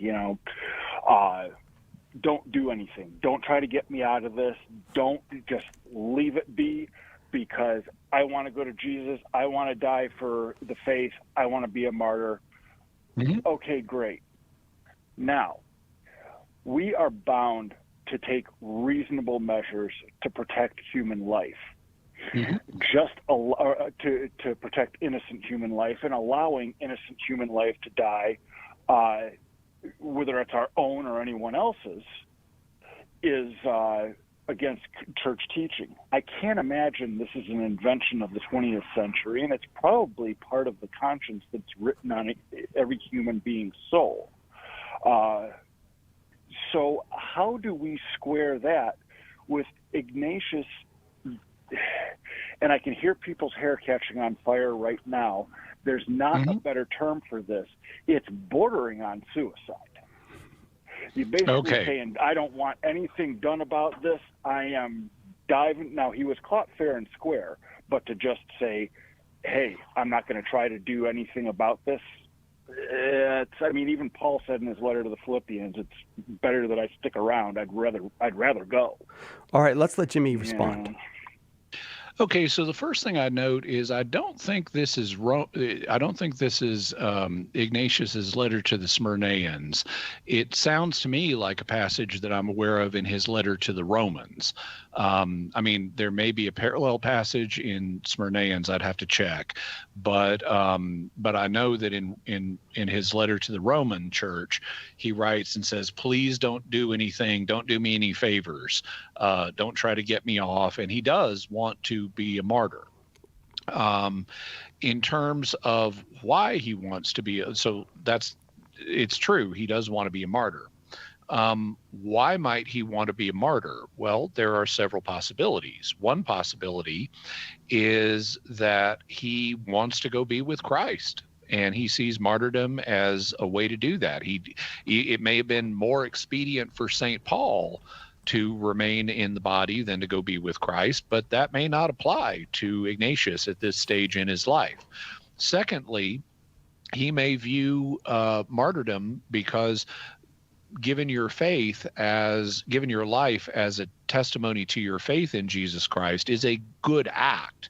don't do anything. Don't try to get me out of this. Don't, just leave it be, because I want to go to Jesus. I want to die for the faith. I want to be a martyr. Okay, great. Now, we are bound to take reasonable measures to protect human life. Just to protect innocent human life, and allowing innocent human life to die, whether it's our own or anyone else's, is against church teaching. I can't imagine this is an invention of the 20th century, and it's probably part of the conscience that's written on every human being's soul. So how do we square that with Ignatius? And I can hear people's hair catching on fire right now. There's not a better term for this. It's bordering on suicide. You're basically saying, I don't want anything done about this. I am diving. Now, he was caught fair and square, but to just say, hey, I'm not going to try to do anything about this. Even Paul said in his letter to the Philippians, it's better that I stick around. I'd rather go. All right, let's let Jimmy respond. Okay, so the first thing I note is I don't think this is Ignatius's letter to the Smyrnaeans. It sounds to me like a passage that I'm aware of in his letter to the Romans. There may be a parallel passage in Smyrnaeans. I'd have to check, but I know that in his letter to the Roman church, he writes and says, "Please don't do anything. Don't do me any favors. Don't try to get me off." And he does want to be a martyr. In terms of why he wants to be, it's true. He does want to be a martyr. Why might he want to be a martyr? Well, there are several possibilities. One possibility is that he wants to go be with Christ. and he sees martyrdom as a way to do that. It may have been more expedient for St. Paul to remain in the body than to go be with Christ, but that may not apply to Ignatius at this stage in his life. Secondly, he may view martyrdom because given your life as a testimony to your faith in Jesus Christ is a good act.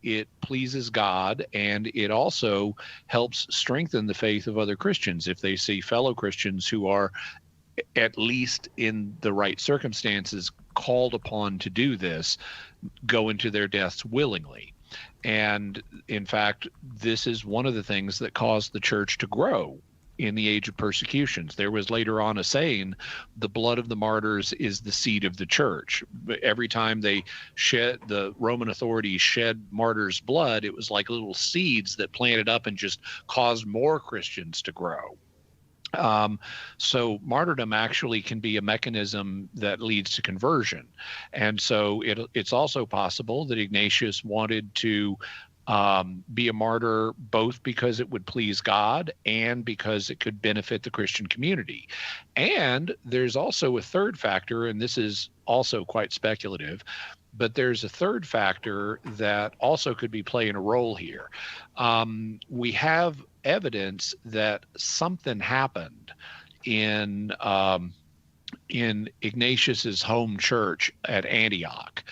It pleases God, and it also helps strengthen the faith of other Christians if they see fellow Christians who are, at least in the right circumstances, called upon to do this, go into their deaths willingly. And in fact, this is one of the things that caused the church to grow in the age of persecutions. There was later on a saying, the blood of the martyrs is the seed of the church. Every time the Roman authorities shed martyrs' blood, it was like little seeds that planted up and just caused more Christians to grow. So martyrdom actually can be a mechanism that leads to conversion. And so it's also possible that Ignatius wanted to be a martyr both because it would please God and because it could benefit the Christian community. And there's also a third factor, and this is also quite speculative, but there's a third factor that also could be playing a role here. We have evidence that something happened in Ignatius's home church at Antioch.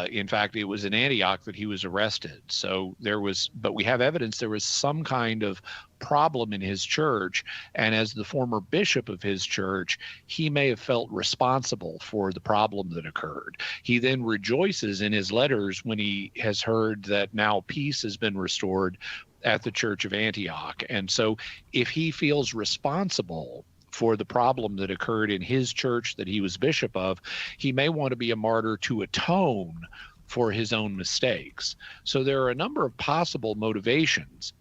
In fact, it was in Antioch that he was arrested. But we have evidence there was some kind of problem in his church. And as the former bishop of his church, he may have felt responsible for the problem that occurred. He then rejoices in his letters when he has heard that now peace has been restored at the Church of Antioch. And so if he feels responsible for the problem that occurred in his church that he was bishop of, he may want to be a martyr to atone for his own mistakes. So there are a number of possible motivations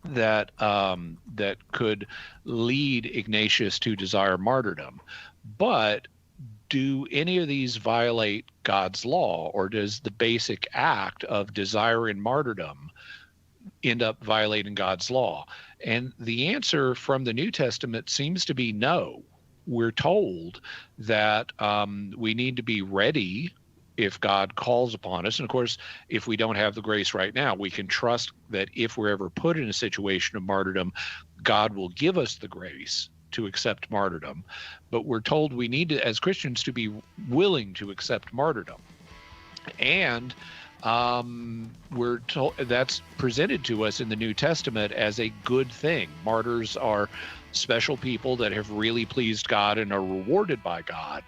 that could lead Ignatius to desire martyrdom. But do any of these violate God's law, or does the basic act of desiring martyrdom end up violating God's law? And the answer from the New Testament seems to be no. We're told that we need to be ready if God calls upon us. And of course, if we don't have the grace right now, we can trust that if we're ever put in a situation of martyrdom, God will give us the grace to accept martyrdom. But we're told we need to, as Christians, to be willing to accept martyrdom. And we're told that's presented to us in the New Testament as a good thing. Martyrs are special people that have really pleased God and are rewarded by God.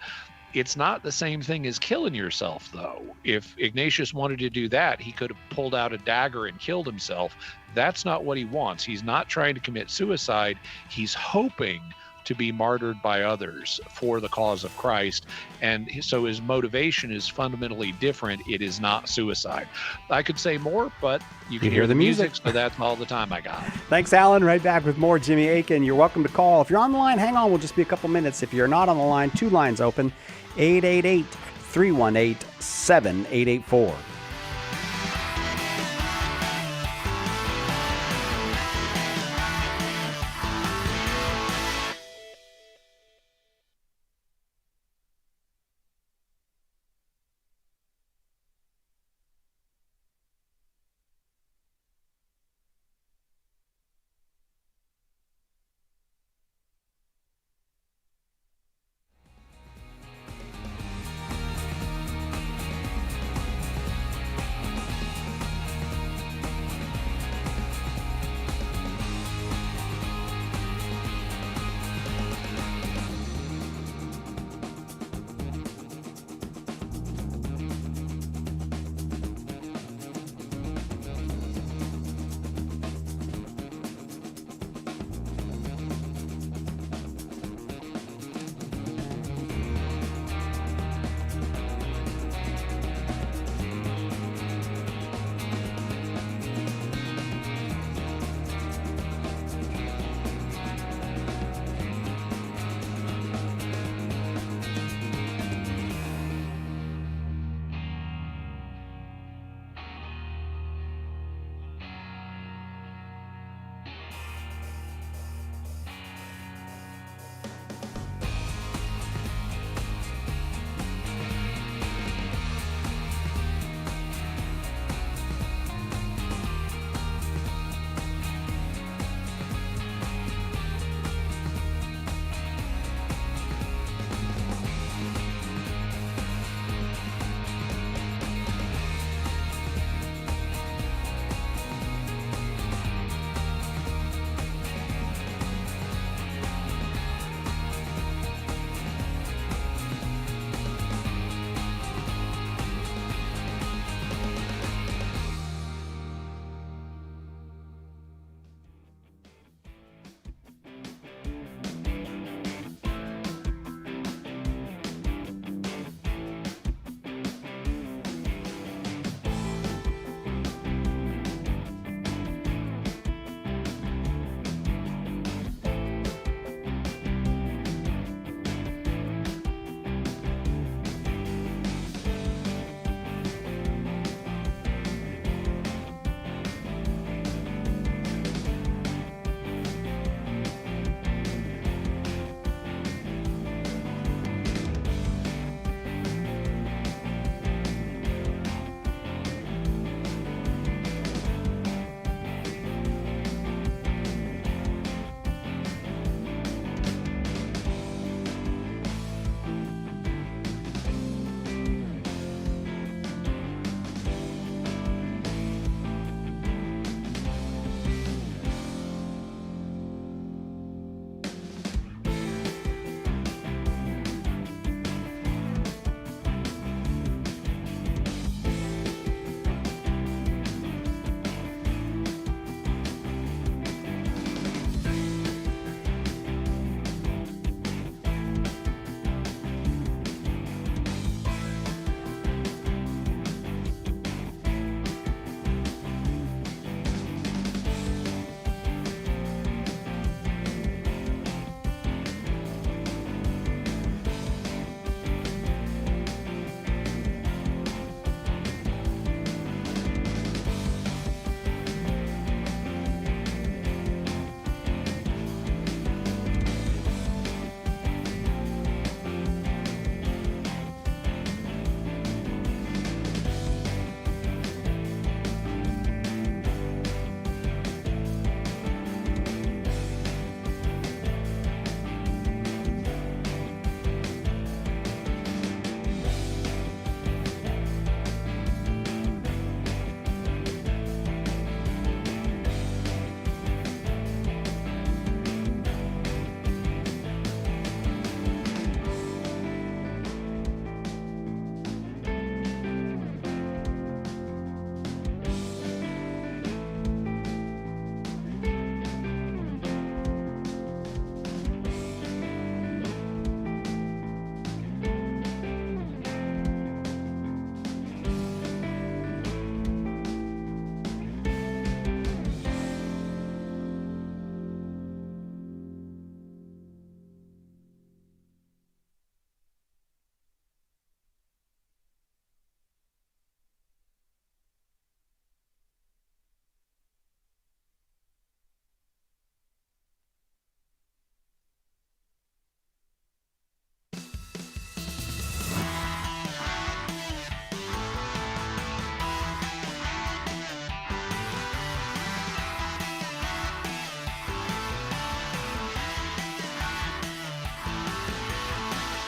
It's not the same thing as killing yourself, though. If Ignatius wanted to do that, he could have pulled out a dagger and killed himself. That's not what he wants. He's not trying to commit suicide. He's hoping to be martyred by others for the cause of Christ. And so his motivation is fundamentally different. It is not suicide. I could say more, but you can hear the music, so that's all the time I got. Thanks, Alan. Right back with more Jimmy Akin. You're welcome to call. If you're on the line, hang on. We'll just be a couple minutes. If you're not on the line, two lines open, 888-318-7884.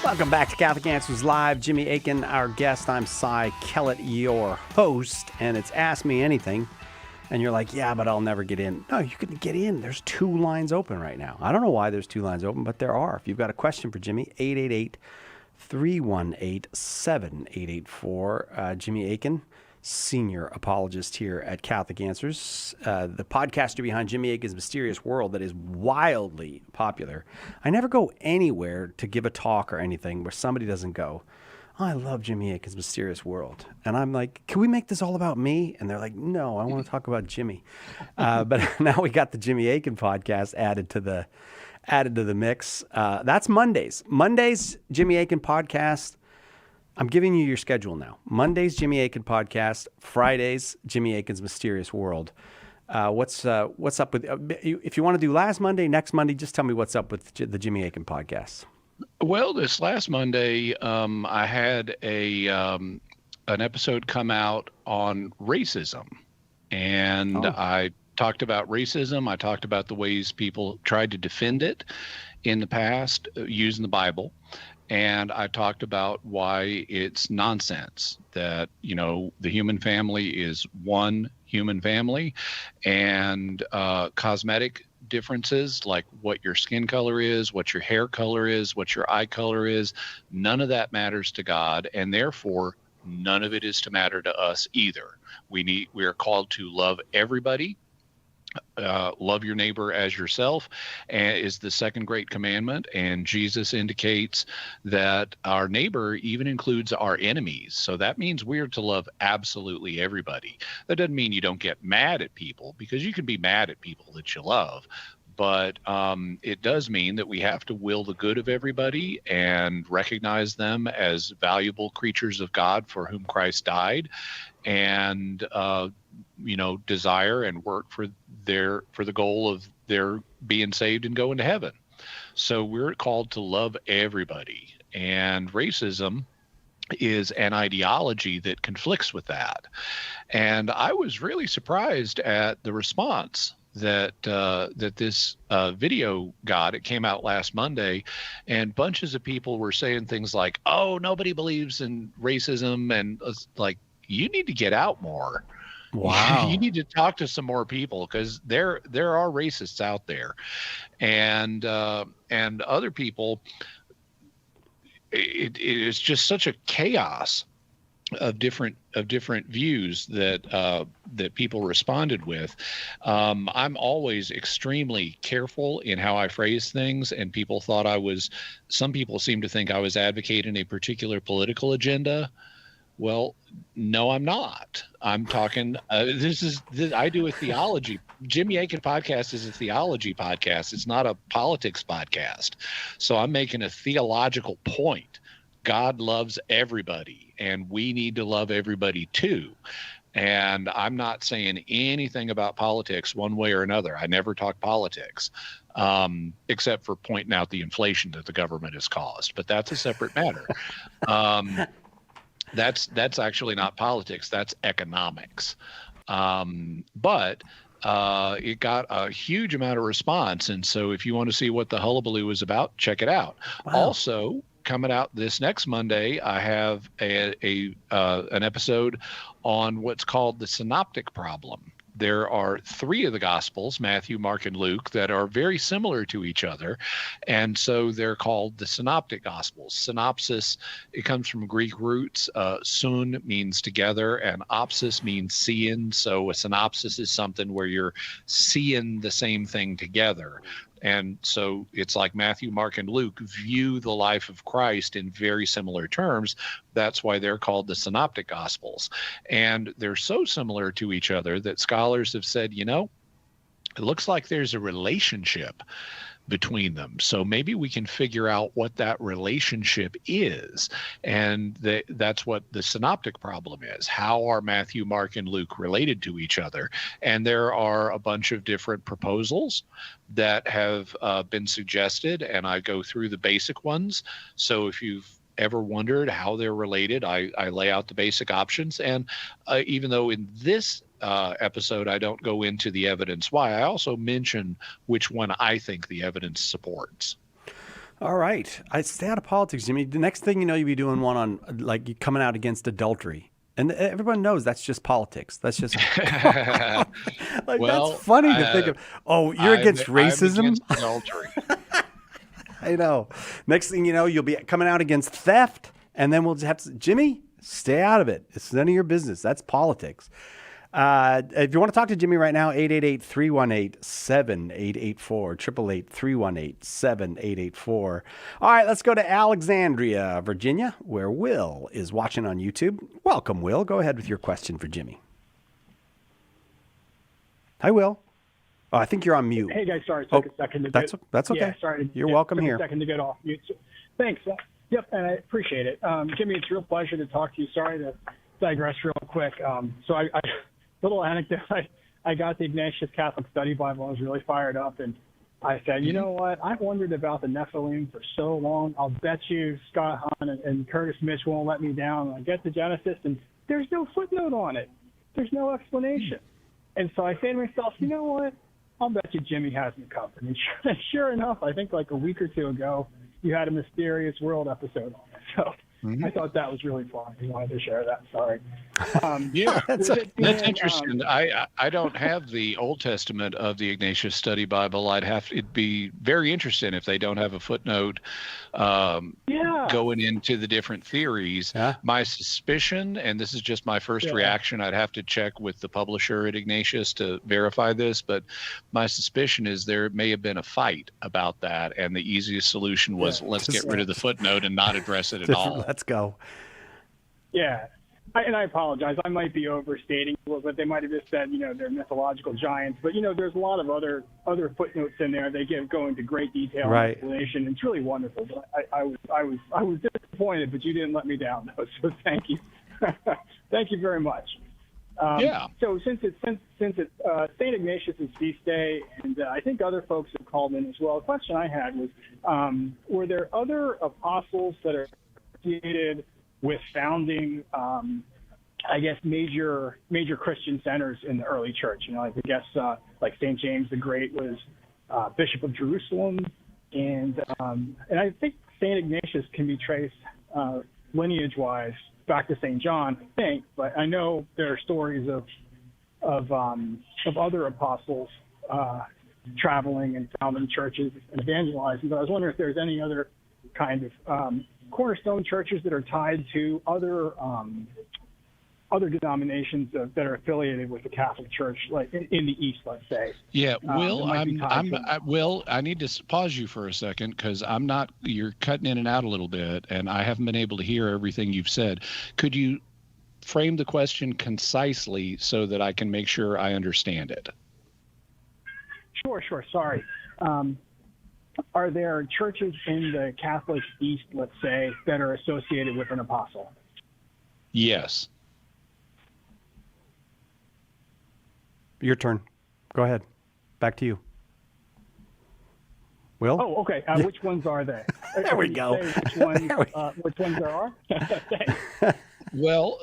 Welcome back to Catholic Answers Live. Jimmy Akin, our guest. I'm Cy Kellett, your host, and it's Ask Me Anything. And you're like, yeah, but I'll never get in. No, you can get in. There's 2 lines open right now. I don't know why there's 2 lines open, but there are. If you've got a question for Jimmy, 888-318-7884. Jimmy Akin, senior apologist here at Catholic Answers, the podcaster behind Jimmy Akin's Mysterious World that is wildly popular. I never go anywhere to give a talk or anything where somebody doesn't go, oh, I love Jimmy Akin's Mysterious World. And I'm like, can we make this all about me? And they're like, no, I want to talk about Jimmy. But now we got the Jimmy Akin podcast added to the mix. That's Mondays. Mondays, Jimmy Akin podcast. I'm giving you your schedule now. Mondays, Jimmy Akin podcast. Fridays, Jimmy Akin's Mysterious World. What's up with? If you want to do last Monday, next Monday, just tell me what's up with the Jimmy Akin podcast. Well, this last Monday, I had an episode come out on racism, and I talked about racism. I talked about the ways people tried to defend it in the past using the Bible. And I talked about why it's nonsense that, the human family is one human family, and cosmetic differences like what your skin color is, what your hair color is, what your eye color is, none of that matters to God, and therefore none of it is to matter to us either. We are called to love everybody. Love your neighbor as yourself is the second great commandment, and Jesus indicates that our neighbor even includes our enemies. So that means we are to love absolutely everybody. That doesn't mean you don't get mad at people, because you can be mad at people that you love. But it does mean that we have to will the good of everybody and recognize them as valuable creatures of God for whom Christ died, and desire and work for the goal of their being saved and going to heaven. So we're called to love everybody, and racism is an ideology that conflicts with that. And I was really surprised at the response that this video got. It came out last Monday, and bunches of people were saying things like, oh, nobody believes in racism, and like, you need to get out more. Wow. You need to talk to some more people, because there are racists out there, and other people. It is just such a chaos of different views that people responded with. I'm always extremely careful in how I phrase things, and some people seem to think I was advocating a particular political agenda. Well, no, I'm not. I'm talking, I do a theology. Jimmy Akin podcast is a theology podcast. It's not a politics podcast. So I'm making a theological point. God loves everybody, and we need to love everybody too. And I'm not saying anything about politics one way or another. I never talk politics, except for pointing out the inflation that the government has caused. But that's a separate matter. That's actually not politics. That's economics. But it got a huge amount of response. And so if you want to see what the hullabaloo is about, check it out. Wow. Also, coming out this next Monday, I have an episode on what's called the synoptic problem. There are 3 of the Gospels, Matthew, Mark, and Luke, that are very similar to each other. And so they're called the Synoptic Gospels. Synopsis, it comes from Greek roots. Sun means together, and opsis means seeing. So a synopsis is something where you're seeing the same thing together. And so it's like Matthew, Mark, and Luke view the life of Christ in very similar terms. That's why they're called the Synoptic Gospels. And they're so similar to each other that scholars have said, it looks like there's a relationship between them. So maybe we can figure out what that relationship is. And that's what the synoptic problem is. How are Matthew, Mark, and Luke related to each other? And there are a bunch of different proposals that have been suggested, and I go through the basic ones. So if you've ever wondered how they're related, I lay out the basic options. And even though in this episode I don't go into the evidence why, I also mention which one I think the evidence supports. All right. I stay out of politics, Jimmy. The next thing you know, you'll be doing one on like you coming out against adultery. And everyone knows that's just politics. That's just like Well, that's funny to think of. Oh, you're against racism? I'm against adultery. I know. Next thing you know, you'll be coming out against theft, and then we'll have to, Jimmy, stay out of it. It's none of your business. That's politics. If you want to talk to Jimmy right now, 888-318-7884, 888-318-7884. All right, let's go to Alexandria, Virginia, where Will is watching on YouTube. Welcome, Will. Go ahead with your question for Jimmy. Hi, Will. Oh, I think you're on mute. Hey, guys, sorry. It took a second to that's okay. Yeah, sorry. You're welcome took here. A second to get off mute. Thanks. Yep, and I appreciate it. Jimmy, it's a real pleasure to talk to you. Sorry to digress real quick. So I little anecdote. I got the Ignatius Catholic Study Bible. I was really fired up, and I said, you know what? I've wondered about the Nephilim for so long. I'll bet you Scott Hahn and Curtis Mitch won't let me down. I get to Genesis, and there's no footnote on it. There's no explanation. And so I say to myself, you know what? I'll bet you Jimmy has me covered. And sure enough, I think like a week or two ago, you had a Mysterious World episode on it. So I thought that was really fun. I wanted to share that. Sorry. Yeah, that's interesting. I don't have the Old Testament of the Ignatius Study Bible. It'd be very interesting if they don't have a footnote going into the different theories. My suspicion, and this is just my first reaction, I'd have to check with the publisher at Ignatius to verify this, but my suspicion is there may have been a fight about that, and the easiest solution was let's get rid of the footnote and not address it at all. Let's go. Yeah. And I apologize. I might be overstating a little bit. They might have just said, they're mythological giants. But, there's a lot of other footnotes in there. They go into great detail and explanation. It's really wonderful. But I was disappointed, but you didn't let me down, though. So thank you. Thank you very much. So since it's St. Ignatius' feast day, and I think other folks have called in as well, the question I had was, were there other apostles that are associated with founding, major Christian centers in the early church? Like St. James the Great was Bishop of Jerusalem, and I think St. Ignatius can be traced lineage-wise back to St. John, I think. But I know there are stories of other apostles traveling and founding churches and evangelizing. But I was wondering if there's any other kind of cornerstone churches that are tied to other denominations that are affiliated with the Catholic Church, like in the East, let's say. Yeah, Will, Will, I need to pause you for a second because you're cutting in and out a little bit, and I haven't been able to hear everything you've said. Could you frame the question concisely so that I can make sure I understand it? Sure. Sorry. Are there churches in the Catholic East, let's say, that are associated with an apostle? Yes. Your turn. Go ahead. Back to you. Will? Oh, okay. Which ones are they? There we go. Which ones there are? Well,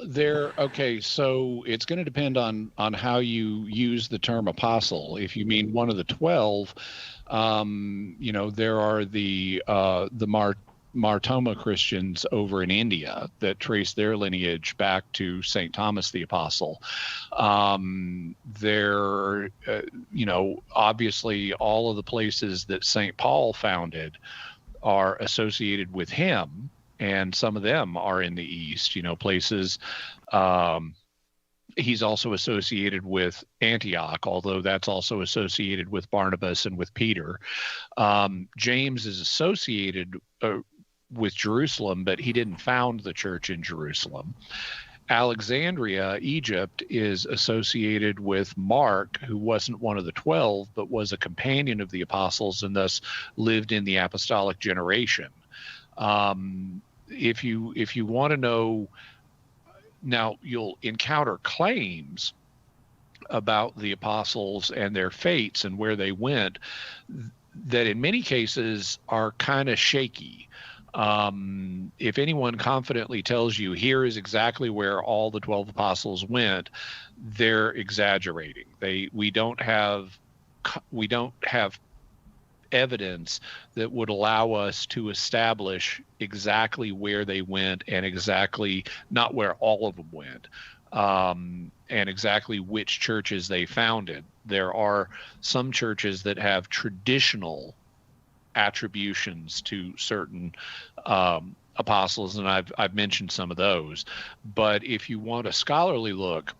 so it's going to depend on how you use the term apostle. If you mean one of the 12, there are the Martoma Christians over in India that trace their lineage back to St. Thomas the Apostle. Obviously all of the places that St. Paul founded are associated with him, and some of them are in the East, places. He's also associated with Antioch, although that's also associated with Barnabas and with Peter. James is associated with Jerusalem, but he didn't found the church in Jerusalem. Alexandria, Egypt, is associated with Mark, who wasn't one of the 12, but was a companion of the apostles and thus lived in the apostolic generation. If you want to know, now you'll encounter claims about the apostles and their fates and where they went that in many cases are kind of shaky. If anyone confidently tells you here is exactly where all the 12 apostles went, they're exaggerating. We don't have evidence that would allow us to establish exactly where they went and exactly, not where all of them went, and exactly which churches they founded. There are some churches that have traditional attributions to certain apostles, and I've mentioned some of those. But if you want a scholarly look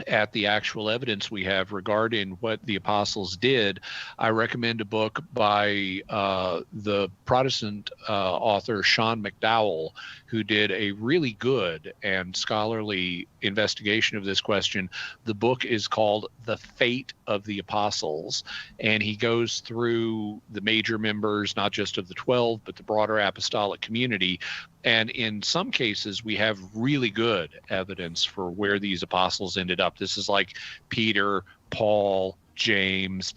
at the actual evidence we have regarding what the apostles did, I recommend a book by the Protestant author Sean McDowell, who did a really good and scholarly investigation of this question. The book is called The Fate of the Apostles, and he goes through the major members, not just of the 12, but the broader apostolic community. And in some cases, we have really good evidence for where these apostles ended up. This is like Peter, Paul, James.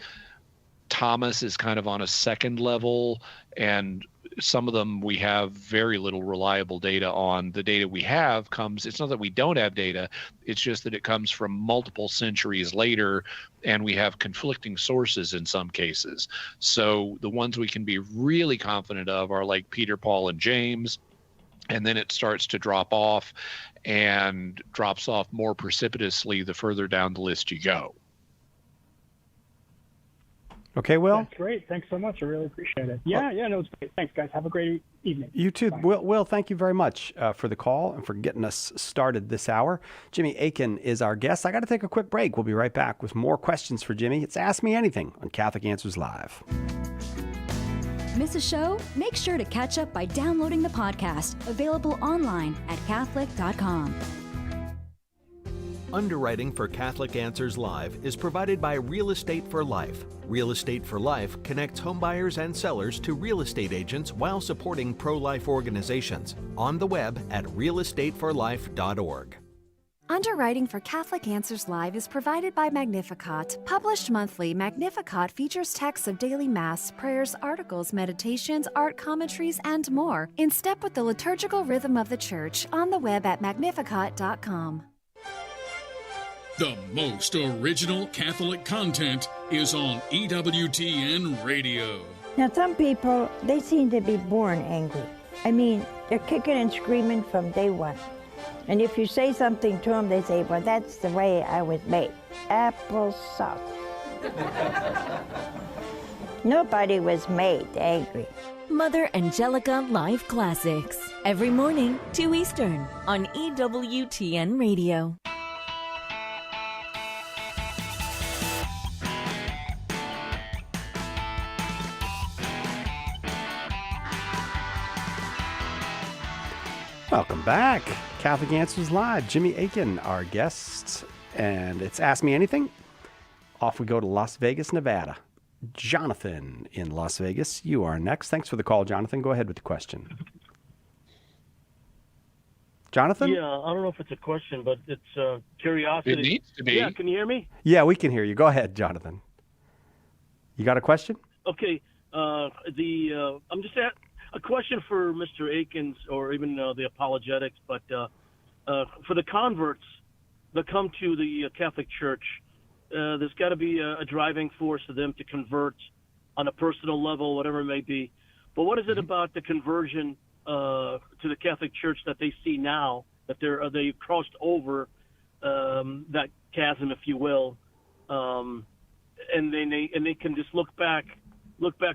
Thomas is kind of on a second level, and some of them we have very little reliable data on. The data we have comes, it's not that we don't have data, it's just that it comes from multiple centuries later, and we have conflicting sources in some cases. So the ones we can be really confident of are like Peter, Paul, and James. And then it starts to drop off, and drops off more precipitously the further down the list you go. Okay, Will? That's great. Thanks so much. I really appreciate it. Yeah, no, it's great. Thanks, guys. Have a great evening. You too. Will, thank you very much for the call and for getting us started this hour. Jimmy Akin is our guest. I got to take a quick break. We'll be right back with more questions for Jimmy. It's Ask Me Anything on Catholic Answers Live. Miss a show? Make sure to catch up by downloading the podcast, available online at Catholic.com. Underwriting for Catholic Answers Live is provided by Real Estate for Life. Real Estate for Life connects homebuyers and sellers to real estate agents while supporting pro-life organizations. On the web at realestateforlife.org. Underwriting for Catholic Answers Live is provided by Magnificat. Published monthly, Magnificat features texts of daily Mass, prayers, articles, meditations, art commentaries, and more, in step with the liturgical rhythm of the Church, on the web at magnificat.com. The most original Catholic content is on EWTN Radio. Now, some people, they seem to be born angry. I mean, they're kicking and screaming from day one. And if you say something to them, they say, well, that's the way I was made. Applesauce. Nobody was made angry. Mother Angelica Live Classics. Every morning, 2 Eastern, on EWTN Radio. Welcome back. Catholic Answers Live. Jimmy Akin, our guest, and it's Ask Me Anything. Off we go to Las Vegas, Nevada. Jonathan in Las Vegas, you are next. Thanks for the call, Jonathan. Go ahead with the question. Jonathan? Yeah, I don't know if it's a question, but it's curiosity. It needs to be. Yeah, can you hear me? Yeah, we can hear you. Go ahead, Jonathan. You got a question? Okay. I'm just a question for Mr. Akins, or even the apologetics, but for the converts that come to the Catholic Church, there's got to be a driving force for them to convert on a personal level, whatever it may be. But what is it about the conversion to the Catholic Church that they see now, that they crossed over that chasm, if you will, and they can just look back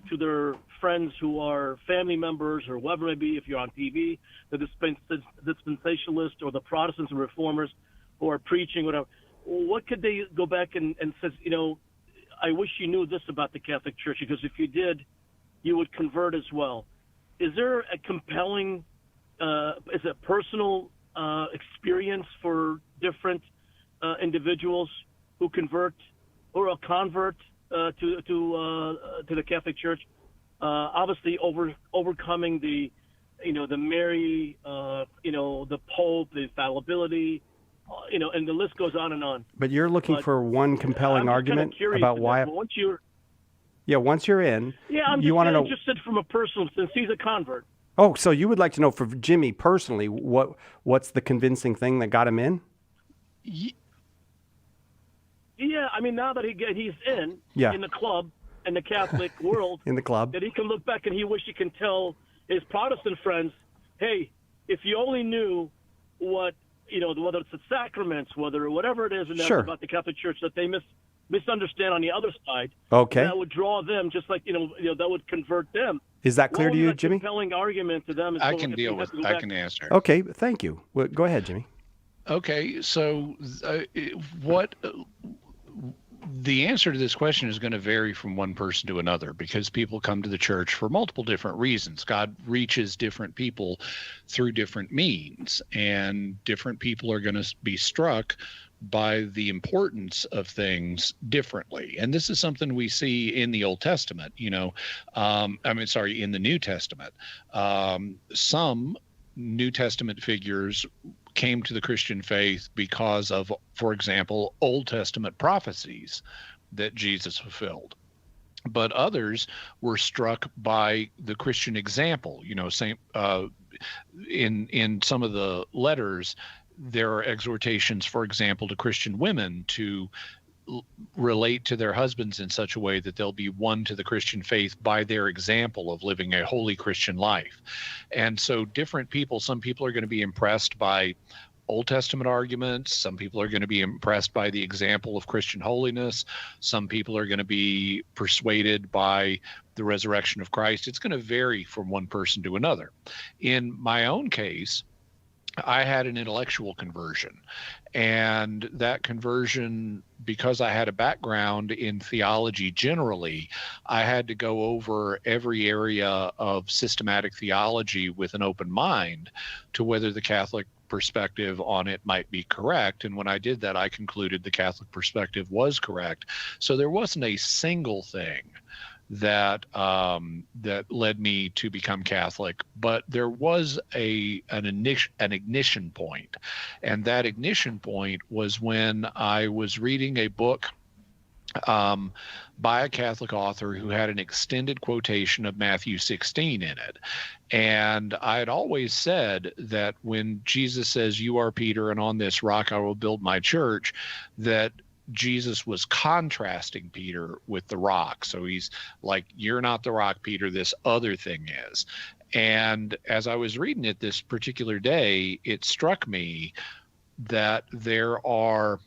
to their friends who are family members or whoever it may be, if you're on TV, the dispensationalists or the Protestants and Reformers who are preaching, whatever. What could they go back and says, I wish you knew this about the Catholic Church, because if you did, you would convert as well. Is there a compelling, is it personal experience for different individuals who convert or a convert to the Catholic Church? Obviously, overcoming the Mary, the Pope, the infallibility, and the list goes on and on. But you're looking for one compelling argument about why. Once you're in, I'm you want to know. Interested from a personal, since he's a convert. Oh, so you would like to know for Jimmy personally, what's the convincing thing that got him in? Yeah, I mean, now that he's in the club, in the Catholic world, in the club, that he can look back and he wish he can tell his Protestant friends, hey, if you only knew what, whether it's the sacraments, whatever it is about the Catholic Church that they misunderstand on the other side. Okay. That would draw them, just like, that would convert them. Is that clear to you, Jimmy? Compelling argument to them. I can answer. Okay, thank you. Well, go ahead, Jimmy. Okay, so what the answer to this question is going to vary from one person to another, because people come to the church for multiple different reasons. God reaches different people through different means, and different people are going to be struck by the importance of things differently. And this is something we see in the Old Testament, in the New Testament. Some New Testament figures came to the Christian faith because of, for example, Old Testament prophecies that Jesus fulfilled. But others were struck by the Christian example. In some of the letters, there are exhortations, for example, to Christian women to relate to their husbands in such a way that they'll be won to the Christian faith by their example of living a holy Christian life. And so different people, some people are going to be impressed by Old Testament arguments. Some people are going to be impressed by the example of Christian holiness. Some people are going to be persuaded by the resurrection of Christ. It's going to vary from one person to another. In my own case, I had an intellectual conversion, and that conversion, because I had a background in theology generally, I had to go over every area of systematic theology with an open mind to whether the Catholic perspective on it might be correct. And when I did that, I concluded the Catholic perspective was correct. So there wasn't a single thing that led me to become Catholic, but there was an ignition point, and that ignition point was when I was reading a book by a Catholic author who had an extended quotation of Matthew 16 in it. And I had always said that when Jesus says, "You are Peter, and on this rock I will build my church," that Jesus was contrasting Peter with the rock. So he's like, "You're not the rock, Peter, this other thing is." And as I was reading it this particular day, it struck me that there are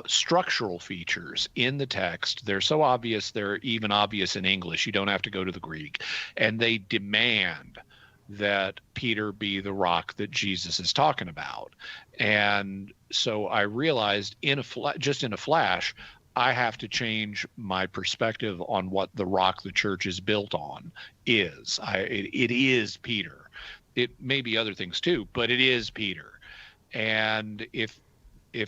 structural features in the text. They're so obvious, they're even obvious in English. You don't have to go to the Greek. And they demand that Peter be the rock that Jesus is talking about. And so I realized just in a flash, I have to change my perspective on what the rock the church is built on is. It is Peter. It may be other things too, but it is Peter. And if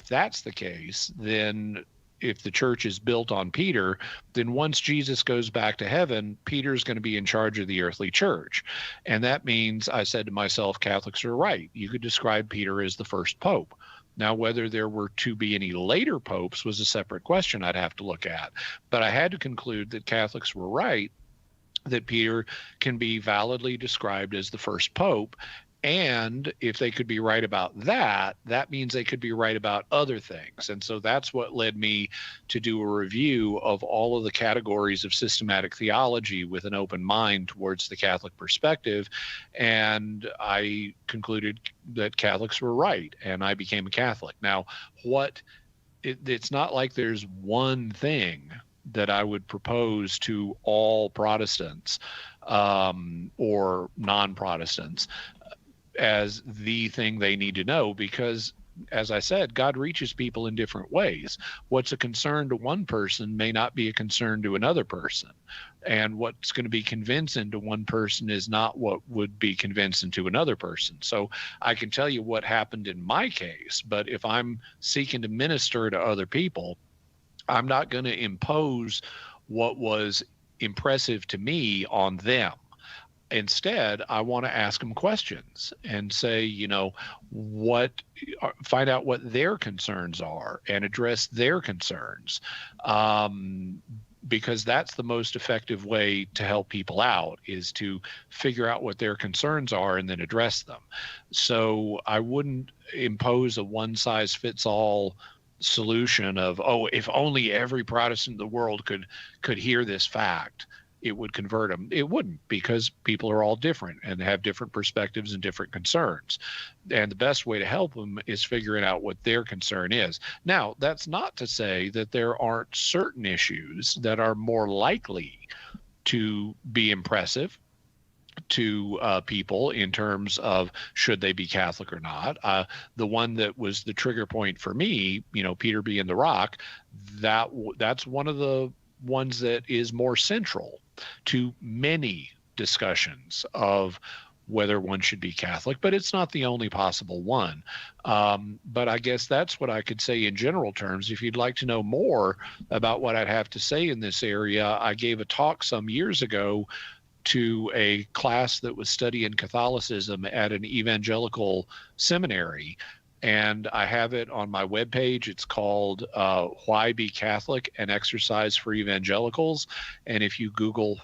that's the case, then if the church is built on Peter, then once Jesus goes back to heaven, Peter's going to be in charge of the earthly church. And that means, I said to myself, Catholics are right. You could describe Peter as the first pope. Now, whether there were to be any later popes was a separate question I'd have to look at. But I had to conclude that Catholics were right, that Peter can be validly described as the first pope. And if they could be right about that, that means they could be right about other things. And so that's what led me to do a review of all of the categories of systematic theology with an open mind towards the Catholic perspective. And I concluded that Catholics were right, and I became a Catholic. Now, it's not like there's one thing that I would propose to all Protestants or non-Protestants as the thing they need to know, because, as I said, God reaches people in different ways. What's a concern to one person may not be a concern to another person. And what's going to be convincing to one person is not what would be convincing to another person. So I can tell you what happened in my case, but if I'm seeking to minister to other people, I'm not going to impose what was impressive to me on them. Instead, I want to ask them questions and say, find out what their concerns are and address their concerns, because that's the most effective way to help people out, is to figure out what their concerns are and then address them. So I wouldn't impose a one-size-fits-all solution of, oh, if only every Protestant in the world could hear this fact, it would convert them. It wouldn't, because people are all different and have different perspectives and different concerns. And the best way to help them is figuring out what their concern is. Now, that's not to say that there aren't certain issues that are more likely to be impressive to people in terms of should they be Catholic or not. The one that was the trigger point for me, Peter being the rock, that's one of the ones that is more central to many discussions of whether one should be Catholic, but it's not the only possible one. But I guess that's what I could say in general terms. If you'd like to know more about what I'd have to say in this area, I gave a talk some years ago to a class that was studying Catholicism at an evangelical seminary. And I have it on my webpage. It's called Why Be Catholic? An Exercise for Evangelicals. And if you Google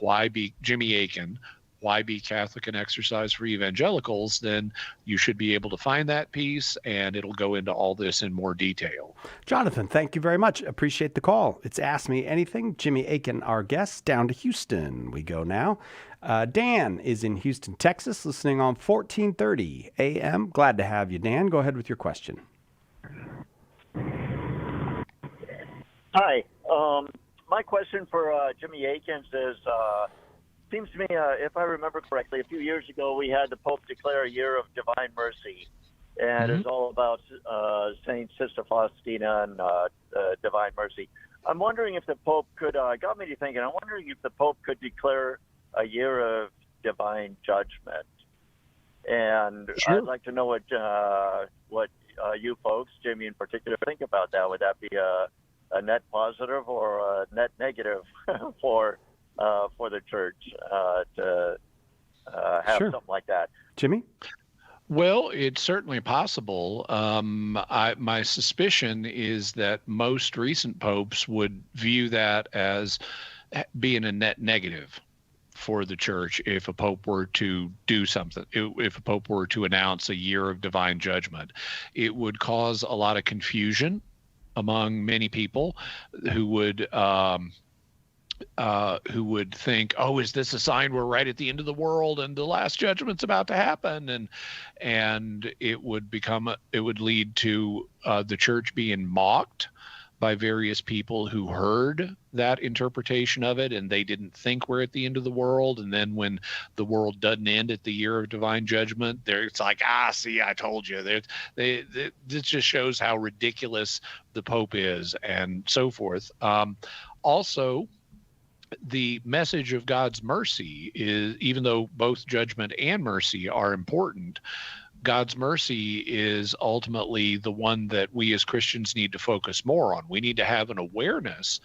Jimmy Akin, Why Be Catholic? An Exercise for Evangelicals, then you should be able to find that piece, and it'll go into all this in more detail. Jonathan, thank you very much. Appreciate the call. It's Ask Me Anything. Jimmy Akin, our guest. Down to Houston we go now. Dan is in Houston, Texas, listening on 1430 AM. Glad to have you, Dan. Go ahead with your question. Hi. My question for Jimmy Akins is, seems to me, if I remember correctly, a few years ago we had the Pope declare a year of divine mercy, and it's all about Saint Sister Faustina and divine mercy. I'm wondering if the Pope could, got me to thinking, I'm wondering if the Pope could declare a year of divine judgment. And Sure. I'd like to know what you folks, Jimmy in particular, think about that. Would that be a net positive or a net negative for the church to have Sure. something like that? Jimmy? Well, it's certainly possible. My suspicion is that most recent popes would view that as being a net negative for the church if a pope were to do something, if a pope were to announce a year of divine judgment. It would cause a lot of confusion among many people who would think, oh, is this a sign we're right at the end of the world and the last judgment's about to happen? And it would lead to the church being mocked by various people who heard that interpretation of it, and they didn't think we're at the end of the world. And then when the world doesn't end at the year of divine judgment, it's like, see, I told you. This just shows how ridiculous the Pope is, and so forth. Also, the message of God's mercy is, even though both judgment and mercy are important, God's mercy is ultimately the one that we as Christians need to focus more on. We need to have an awareness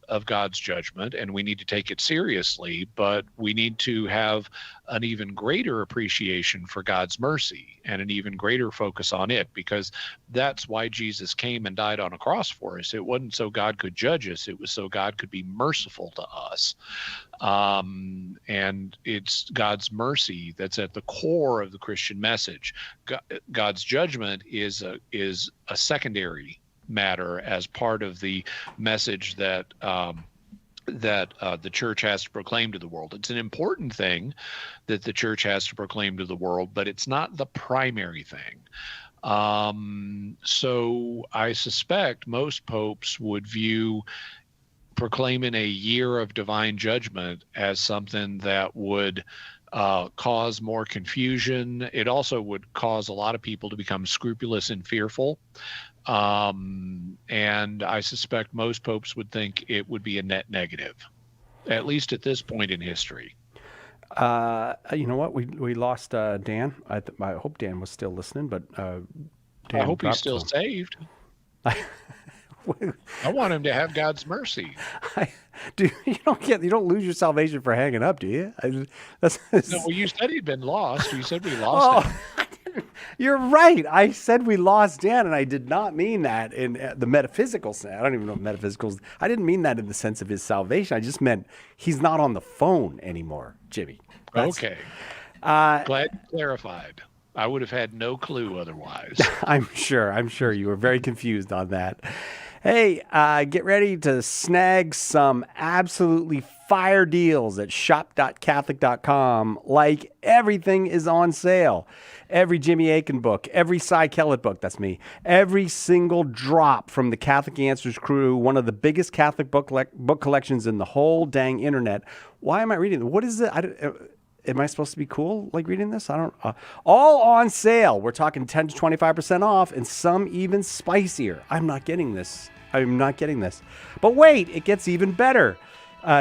of God's judgment, and we need to take it seriously, but we need to have an even greater appreciation for God's mercy and an even greater focus on it, because that's why Jesus came and died on a cross for us. It wasn't so God could judge us, it was so God could be merciful to us. And it's God's mercy that's at the core of the Christian message. God's judgment is a secondary matter as part of the message that the church has to proclaim to the world. It's an important thing that the church has to proclaim to the world, but it's not the primary thing. So I suspect most popes would view proclaiming a year of divine judgment as something that would cause more confusion. It also would cause a lot of people to become scrupulous and fearful. And I suspect most popes would think it would be a net negative, at least at this point in history. You know what? We lost Dan. I hope Dan was still listening, but Dan, I hope he's still saved. I want him to have God's mercy. You don't lose your salvation for hanging up, do you? No, well, you said he'd been lost. You said we lost him. You're right. I said we lost Dan, and I did not mean that in the metaphysical sense. I don't even know what metaphysical is. I didn't mean that in the sense of his salvation. I just meant he's not on the phone anymore, Jimmy. Okay. Glad you clarified. I would have had no clue otherwise. I'm sure you were very confused on that. Hey, get ready to snag some absolutely fire deals at shop.catholic.com. Like everything is on sale. Every Jimmy Akin book, every Cy Kellett book, that's me, every single drop from the Catholic Answers crew, one of the biggest Catholic book collections in the whole dang internet. Why am I reading? What is it? Am I supposed to be cool like reading this? I don't. All on sale. We're talking 10 to 25% off, and some even spicier. I'm not getting this. But wait, it gets even better.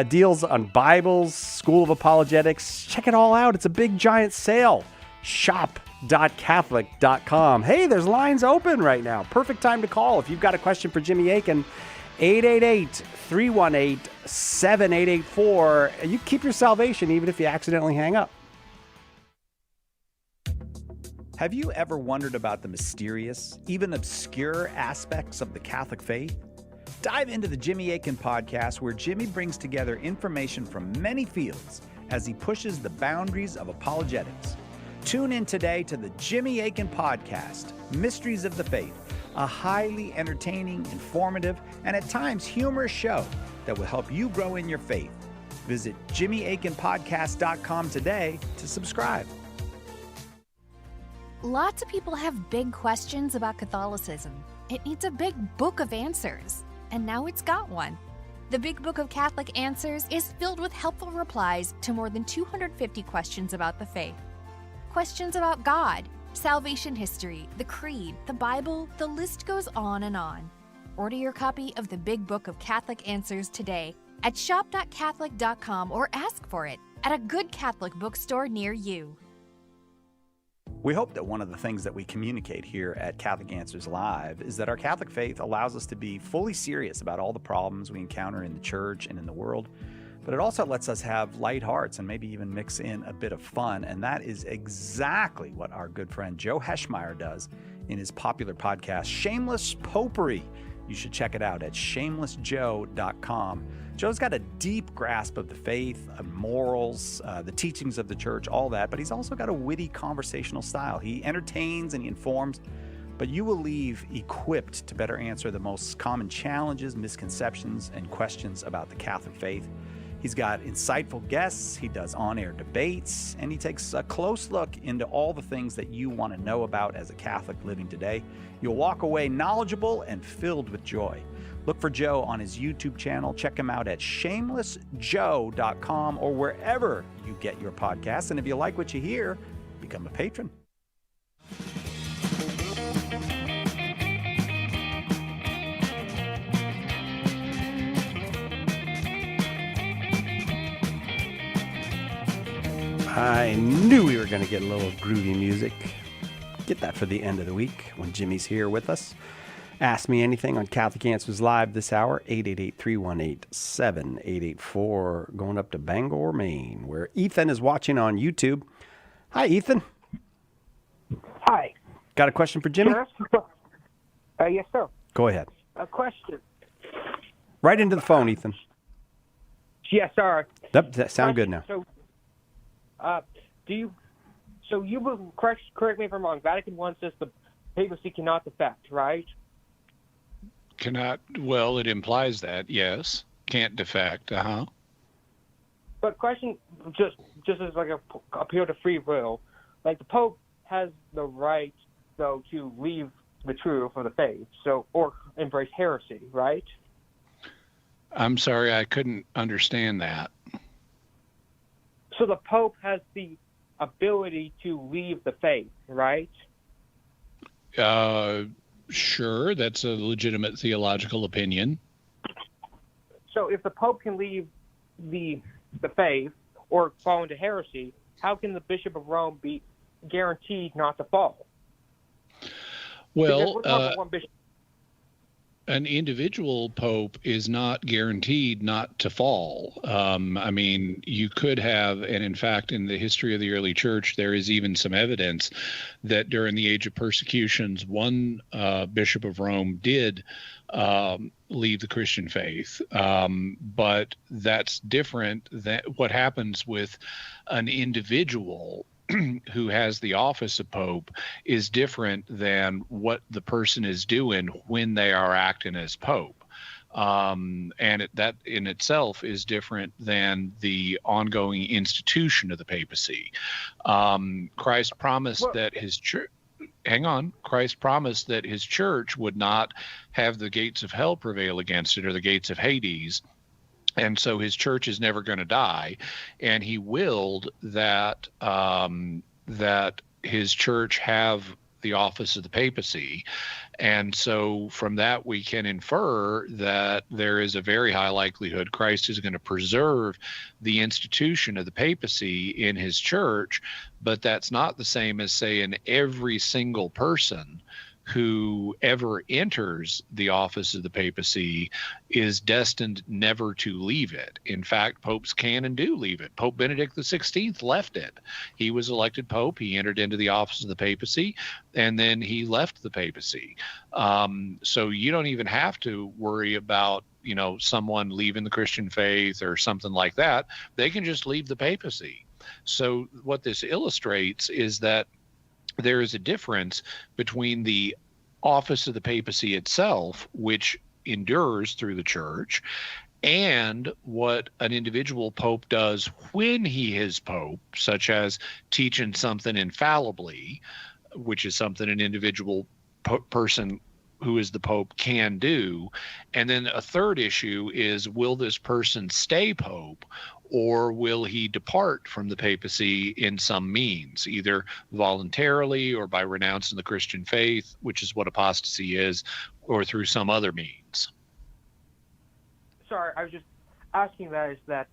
Deals on Bibles, School of Apologetics. Check it all out. It's a big giant sale. Shop.catholic.com. Hey, there's lines open right now. Perfect time to call if you've got a question for Jimmy Akin. 888-318-7884. You keep your salvation even if you accidentally hang up. Have you ever wondered about the mysterious, even obscure aspects of the Catholic faith? Dive into the Jimmy Akin podcast, where Jimmy brings together information from many fields as he pushes the boundaries of apologetics. Tune in today to the Jimmy Akin podcast, Mysteries of the Faith, a highly entertaining, informative, and at times humorous show that will help you grow in your faith. Visit JimmyAkinPodcast.com today to subscribe. Lots of people have big questions about Catholicism. It needs a big book of answers, and now it's got one. The Big Book of Catholic Answers is filled with helpful replies to more than 250 questions about the faith. Questions about God, salvation history, the Creed, the Bible, the list goes on and on. Order your copy of the Big Book of Catholic Answers today at shop.catholic.com or ask for it at a good Catholic bookstore near you. We hope that one of the things that we communicate here at Catholic Answers Live is that our Catholic faith allows us to be fully serious about all the problems we encounter in the church and in the world, but it also lets us have light hearts and maybe even mix in a bit of fun, and that is exactly what our good friend Joe Heschmeyer does in his popular podcast, Shameless Popery. You should check it out at shamelessjoe.com. Joe's got a deep grasp of the faith, morals, the teachings of the church, all that, but he's also got a witty conversational style. He entertains and he informs, but you will leave equipped to better answer the most common challenges, misconceptions, and questions about the Catholic faith. He's got insightful guests, he does on-air debates, and he takes a close look into all the things that you want to know about as a Catholic living today. You'll walk away knowledgeable and filled with joy. Look for Joe on his YouTube channel. Check him out at shamelessjoe.com or wherever you get your podcasts. And if you like what you hear, become a patron. I knew we were going to get a little groovy music. Get that for the end of the week when Jimmy's here with us. Ask me anything on Catholic Answers Live this hour, 888-318-7884, going up to Bangor, Maine, where Ethan is watching on YouTube. Hi, Ethan. Hi. Got a question for Jimmy? Yes, sir. Go ahead. A question. Right into the phone, Ethan. Yes, sir. That sound good now. So, you will correct me if I'm wrong. Vatican I says the papacy cannot defect, right? Cannot. Well, it implies that, yes. Can't defect. But question, just as like a appeal to free will, like the Pope has the right, though, to leave the truth of the faith, or embrace heresy, right? I'm sorry, I couldn't understand that. So the Pope has the ability to leave the faith, right? Sure, that's a legitimate theological opinion. So if the Pope can leave the faith or fall into heresy, how can the Bishop of Rome be guaranteed not to fall? Well, an individual pope is not guaranteed not to fall. I mean, you could have, and in fact, in the history of the early church, there is even some evidence that during the age of persecutions, one bishop of Rome did leave the Christian faith. But that's different than what happens with an individual who has the office of Pope is different than what the person is doing when they are acting as Pope. That in itself is different than the ongoing institution of the papacy. Christ promised that his church. Hang on. Christ promised that his church would not have the gates of hell prevail against it, or the gates of Hades. And so his church is never going to die. And he willed that that his church have the office of the papacy. And so from that, we can infer that there is a very high likelihood Christ is going to preserve the institution of the papacy in his church. But that's not the same as saying every single person who ever enters the office of the papacy is destined never to leave it. In fact, popes can and do leave it. Pope Benedict XVI left it. He was elected pope. He entered into the office of the papacy, and then he left the papacy. So you don't even have to worry about, someone leaving the Christian faith or something like that. They can just leave the papacy. So what this illustrates is that there is a difference between the office of the papacy itself, which endures through the church, and what an individual pope does when he is pope, such as teaching something infallibly, which is something an individual person who is the pope can do. And then a third issue is, will this person stay pope, or will he depart from the papacy in some means, either voluntarily or by renouncing the Christian faith, which is what apostasy is, or through some other means? Sorry, I was just asking that, is that,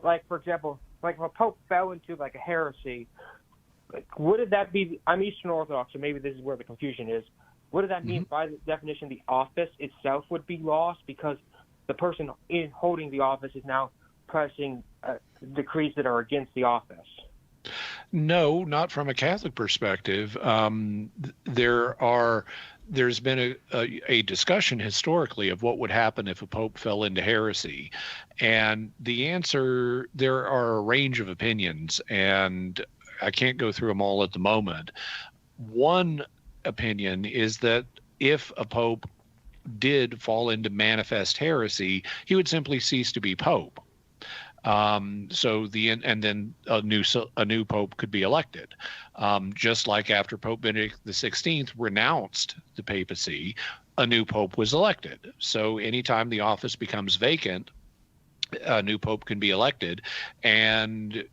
like, for example, like if a pope fell into like a heresy, like, wouldn't that be, I'm Eastern Orthodox, so maybe this is where the confusion is. What does that mean? By the definition, the office itself would be lost because the person in holding the office is now pressing decrees that are against the office? No, not from a Catholic perspective. There's been a discussion historically of what would happen if a pope fell into heresy. And the answer, there are a range of opinions, and I can't go through them all at the moment. One opinion is that if a pope did fall into manifest heresy, he would simply cease to be pope. And then a new pope could be elected. Just like after Pope Benedict XVI renounced the papacy, a new pope was elected. So anytime the office becomes vacant, a new pope can be elected. And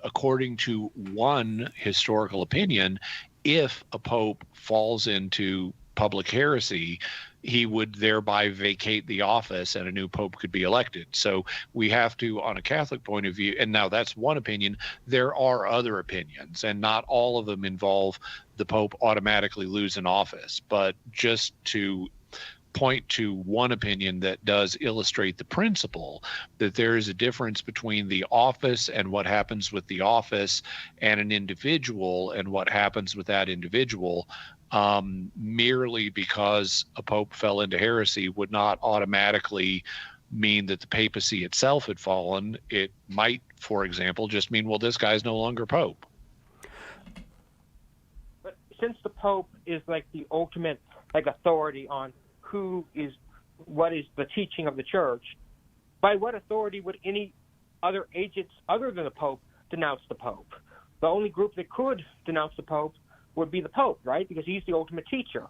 according to one historical opinion, if a pope falls into public heresy, he would thereby vacate the office and a new pope could be elected. So we have to, on a Catholic point of view, and now that's one opinion, there are other opinions, and not all of them involve the pope automatically losing office. But just to point to one opinion that does illustrate the principle that there is a difference between the office and what happens with the office, and an individual and what happens with that individual. Merely because a pope fell into heresy would not automatically mean that the papacy itself had fallen. It might, for example, just mean, well, this guy's no longer pope. But since the pope is like the ultimate authority on what is the teaching of the church, by what authority would any other agents other than the pope denounce the pope? The only group that could denounce the pope would be the pope, right? Because he's the ultimate teacher.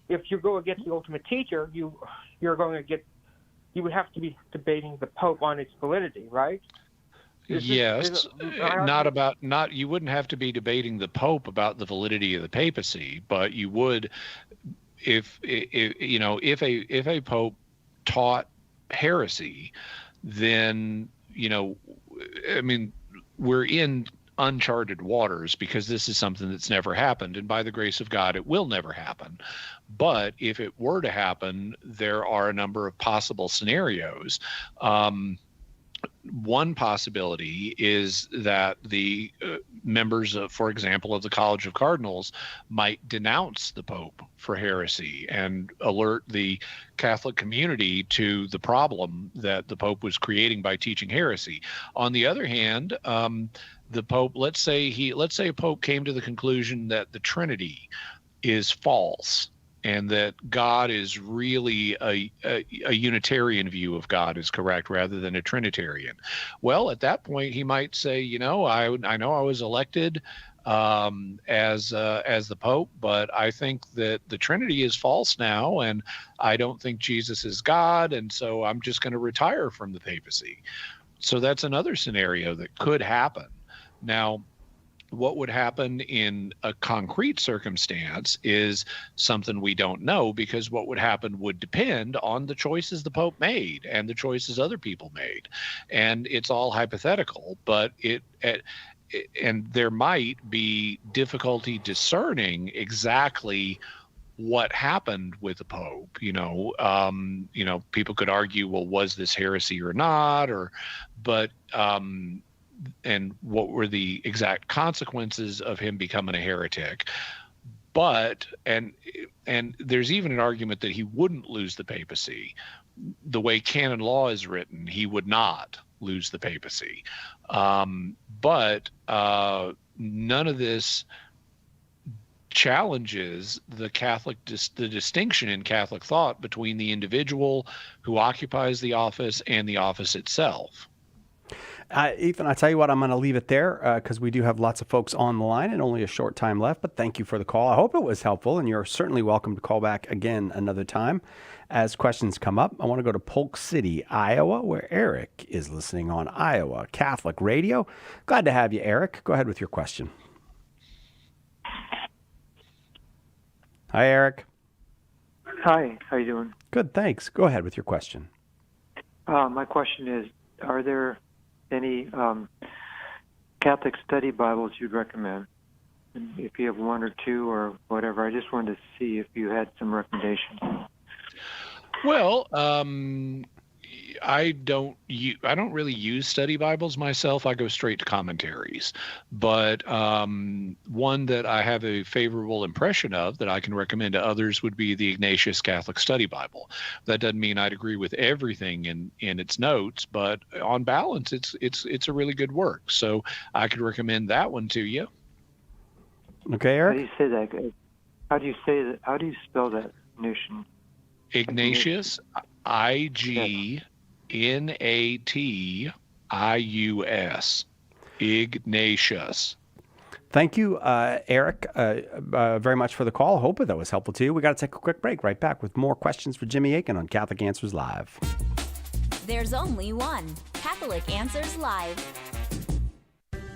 If you go against the ultimate teacher, you would have to be debating the pope on its validity, right? Yes, you wouldn't have to be debating the pope about the validity of the papacy, but you would, if a pope taught heresy, then we're in uncharted waters, because this is something that's never happened, and by the grace of God it will never happen. But if it were to happen, there are a number of possible scenarios. One possibility is that the members of, for example, of the College of Cardinals might denounce the Pope for heresy and alert the Catholic community to the problem that the Pope was creating by teaching heresy. On the other hand, the Pope, let's say a Pope came to the conclusion that the Trinity is false, and that God is really a Unitarian view of God is correct rather than a Trinitarian. Well, at that point, he might say, I know I was elected as the Pope, but I think that the Trinity is false now, and I don't think Jesus is God, and so I'm just going to retire from the papacy. So that's another scenario that could happen. Now, what would happen in a concrete circumstance is something we don't know, because what would happen would depend on the choices the Pope made and the choices other people made. And it's all hypothetical, but and there might be difficulty discerning exactly what happened with the Pope. People could argue, well, was this heresy or not, and what were the exact consequences of him becoming a heretic. But and there's even an argument that he wouldn't lose the papacy. The way canon law is written, he would not lose the papacy. But none of this challenges the distinction in Catholic thought between the individual who occupies the office and the office itself. Ethan, I tell you what, I'm going to leave it there because we do have lots of folks on the line and only a short time left. But thank you for the call. I hope it was helpful, and you're certainly welcome to call back again another time as questions come up. I want to go to Polk City, Iowa, where Eric is listening on Iowa Catholic Radio. Glad to have you, Eric. Go ahead with your question. Hi, Eric. Hi, how you doing? Good, thanks. Go ahead with your question. My question is, are there any Catholic study Bibles you'd recommend? And if you have one or two or whatever, I just wanted to see if you had some recommendations. Well, I don't really use study Bibles myself. I go straight to commentaries. But one that I have a favorable impression of that I can recommend to others would be the Ignatius Catholic Study Bible. That doesn't mean I'd agree with everything in its notes, but on balance, it's a really good work. So I could recommend that one to you. Okay, Eric. How do you say that? How do you say that? How do you spell that notion? Ignatius, Ignatius. Ignatius. Thank you, Eric, very much for the call. Hope that was helpful to you. We got to take a quick break. Right back with more questions for Jimmy Akin on Catholic Answers Live. There's only one Catholic Answers Live.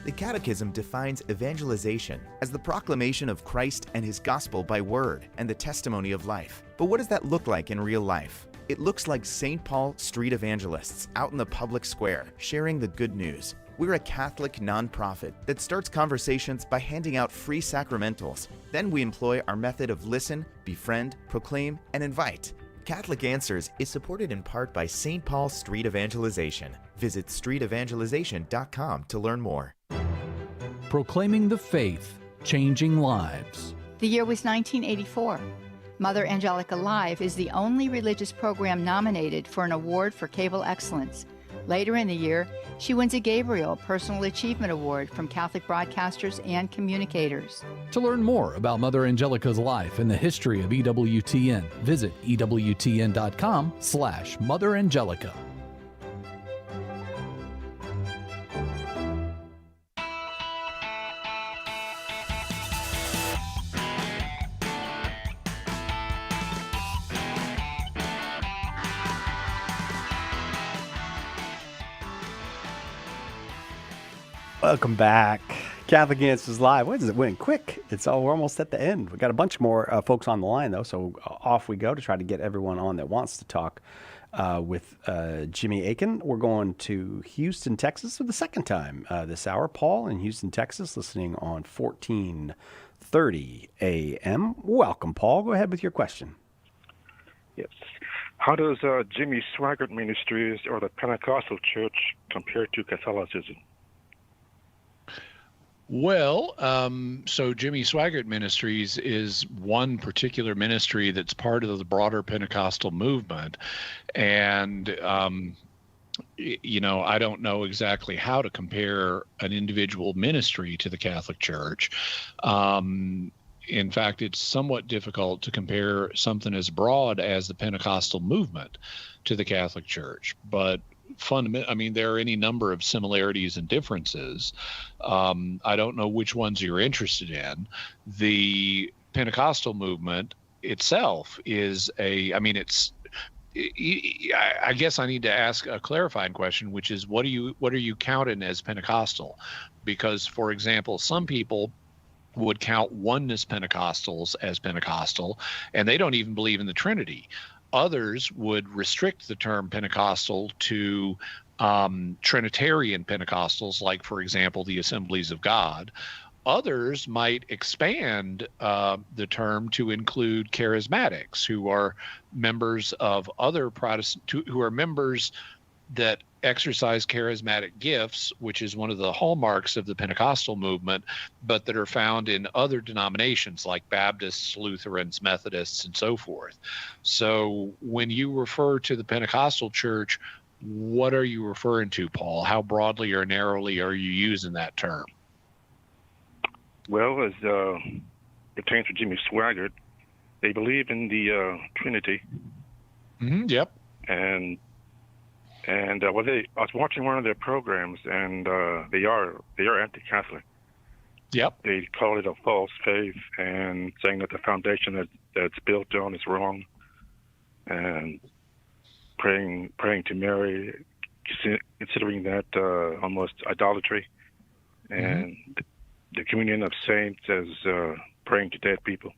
The Catechism defines evangelization as the proclamation of Christ and his gospel by word and the testimony of life. But what does that look like in real life? It looks like St. Paul street evangelists out in the public square sharing the good news. We're a Catholic nonprofit that starts conversations by handing out free sacramentals. Then we employ our method of listen, befriend, proclaim, and invite. Catholic Answers is supported in part by St. Paul Street Evangelization. Visit streetevangelization.com to learn more. Proclaiming the faith, changing lives. The year was 1984. Mother Angelica Live is the only religious program nominated for an award for cable excellence. Later in the year, she wins a Gabriel Personal Achievement Award from Catholic broadcasters and communicators. To learn more about Mother Angelica's life and the history of EWTN, visit EWTN.com/Mother Angelica. Welcome back. Catholic Answers Live. What does it win? Quick. We're almost at the end. We got a bunch more folks on the line, though, so off we go to try to get everyone on that wants to talk with Jimmy Akin. We're going to Houston, Texas for the second time this hour. Paul in Houston, Texas, listening on 1430 AM. Welcome, Paul. Go ahead with your question. Yes. How does Jimmy Swaggart Ministries or the Pentecostal Church compare to Catholicism? Well, so Jimmy Swaggart Ministries is one particular ministry that's part of the broader Pentecostal movement. And I don't know exactly how to compare an individual ministry to the Catholic Church. In fact, it's somewhat difficult to compare something as broad as the Pentecostal movement to the Catholic Church. But there are any number of similarities and differences. I don't know which ones you're interested in. The Pentecostal movement itself is I guess I need to ask a clarifying question, which is what are you counting as Pentecostal? Because, for example, some people would count oneness Pentecostals as Pentecostal, and they don't even believe in the Trinity. Others would restrict the term Pentecostal to Trinitarian Pentecostals, like, for example, the Assemblies of God. Others might expand the term to include charismatics, who are members of other Protestant, who are members that exercise charismatic gifts, which is one of the hallmarks of the Pentecostal movement, but that are found in other denominations like Baptists, Lutherans, Methodists, and so forth. So when you refer to the Pentecostal Church, what are you referring to, Paul? How broadly or narrowly are you using that term? Well, as pertains to Jimmy Swaggart, they believe in the Trinity. Mm-hmm, yep. And I was watching one of their programs, and they are anti-Catholic. Yep. They call it a false faith, and saying that the foundation that it's built on is wrong, and praying to Mary, considering that almost idolatry, and the communion of saints as praying to dead people.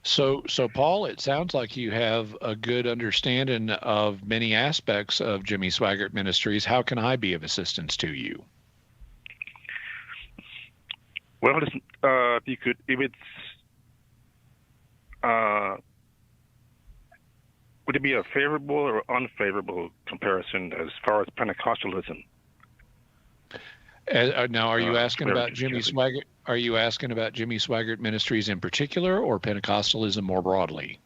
So Paul, it sounds like you have a good understanding of many aspects of Jimmy Swaggart Ministries. How can I be of assistance to you? Well, if it's, would it be a favorable or unfavorable comparison as far as Pentecostalism? Now, are you asking about Jimmy Swaggart? Are you asking about Jimmy Swaggart Ministries in particular, or Pentecostalism more broadly?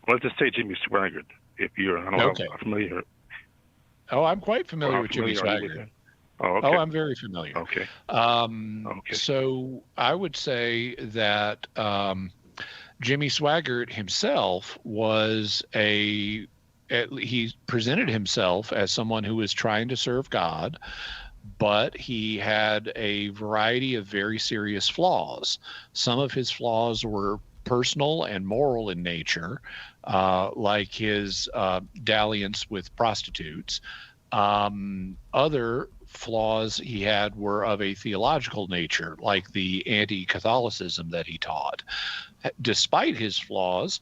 Let's just say Jimmy Swaggart, if you're familiar. Oh, I'm quite familiar with Jimmy Swaggart. Okay. I'm very familiar. Okay. So I would say that Jimmy Swaggart himself was he presented himself as someone who was trying to serve God, but he had a variety of very serious flaws. Some of his flaws were personal and moral in nature, like his dalliance with prostitutes. Other flaws he had were of a theological nature, like the anti-Catholicism that he taught. Despite his flaws,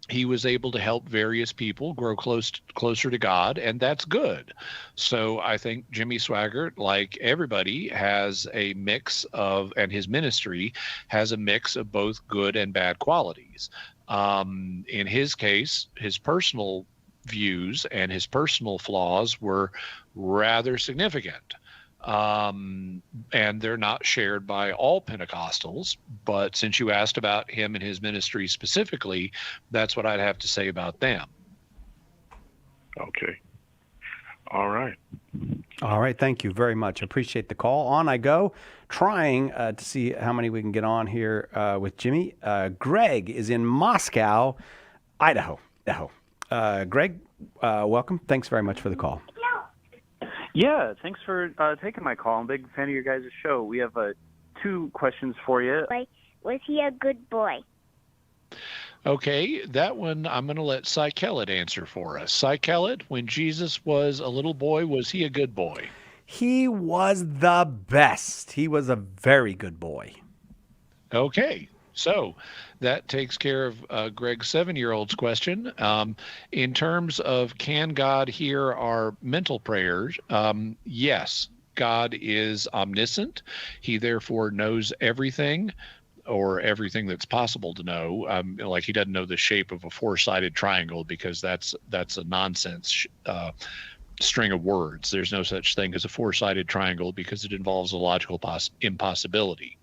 he was able to help various people grow closer to God, and that's good. So I think Jimmy Swaggart, like everybody, has a mix of, and his ministry has a mix of both good and bad qualities. In his case, his personal views and his personal flaws were rather significant. And they're not shared by all Pentecostals, but since you asked about him and his ministry specifically, that's what I'd have to say about them. Okay. All right. All right. Thank you very much. Appreciate the call. On I go, trying to see how many we can get on here with Jimmy. Greg is in Moscow, Idaho. Greg, welcome. Thanks very much for the call. Yeah, thanks for taking my call. I'm a big fan of your guys' show. We have 2 questions for you. Was he a good boy? Okay, that one I'm going to let Cy Kellett answer for us. Cy Kellett, when Jesus was a little boy, was he a good boy? He was the best. He was a very good boy. Okay, so that takes care of Greg's 7-year-old's question. In terms of can God hear our mental prayers, yes, God is omniscient. He therefore knows everything, or everything that's possible to know. Like he doesn't know the shape of a 4-sided triangle, because that's a nonsense string of words. There's no such thing as a 4-sided triangle because it involves a logical impossibility.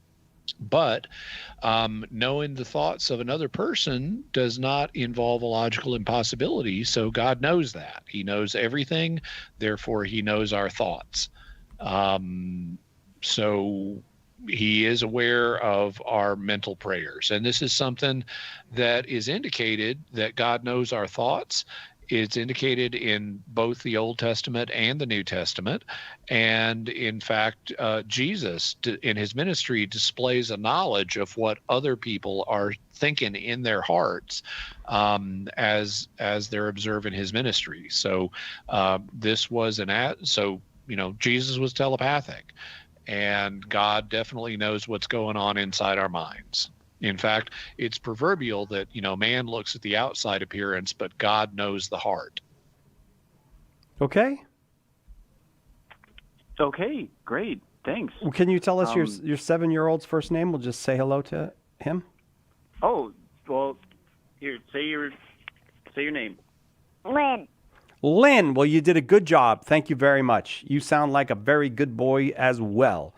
But knowing the thoughts of another person does not involve a logical impossibility. So God knows that. He knows everything. Therefore, he knows our thoughts. So he is aware of our mental prayers. And this is something that is indicated that God knows our thoughts. It's indicated in both the Old Testament and the New Testament. And in fact, Jesus in his ministry displays a knowledge of what other people are thinking in their hearts as they're observing his ministry. So this was Jesus was telepathic, and God definitely knows what's going on inside our minds. In fact, it's proverbial that, man looks at the outside appearance, but God knows the heart. Okay. Okay, great. Thanks. Well, can you tell us your 7-year-old's first name? We'll just say hello to him. Oh, well, here, say your name. Lynn. Lynn, well, you did a good job. Thank you very much. You sound like a very good boy as well.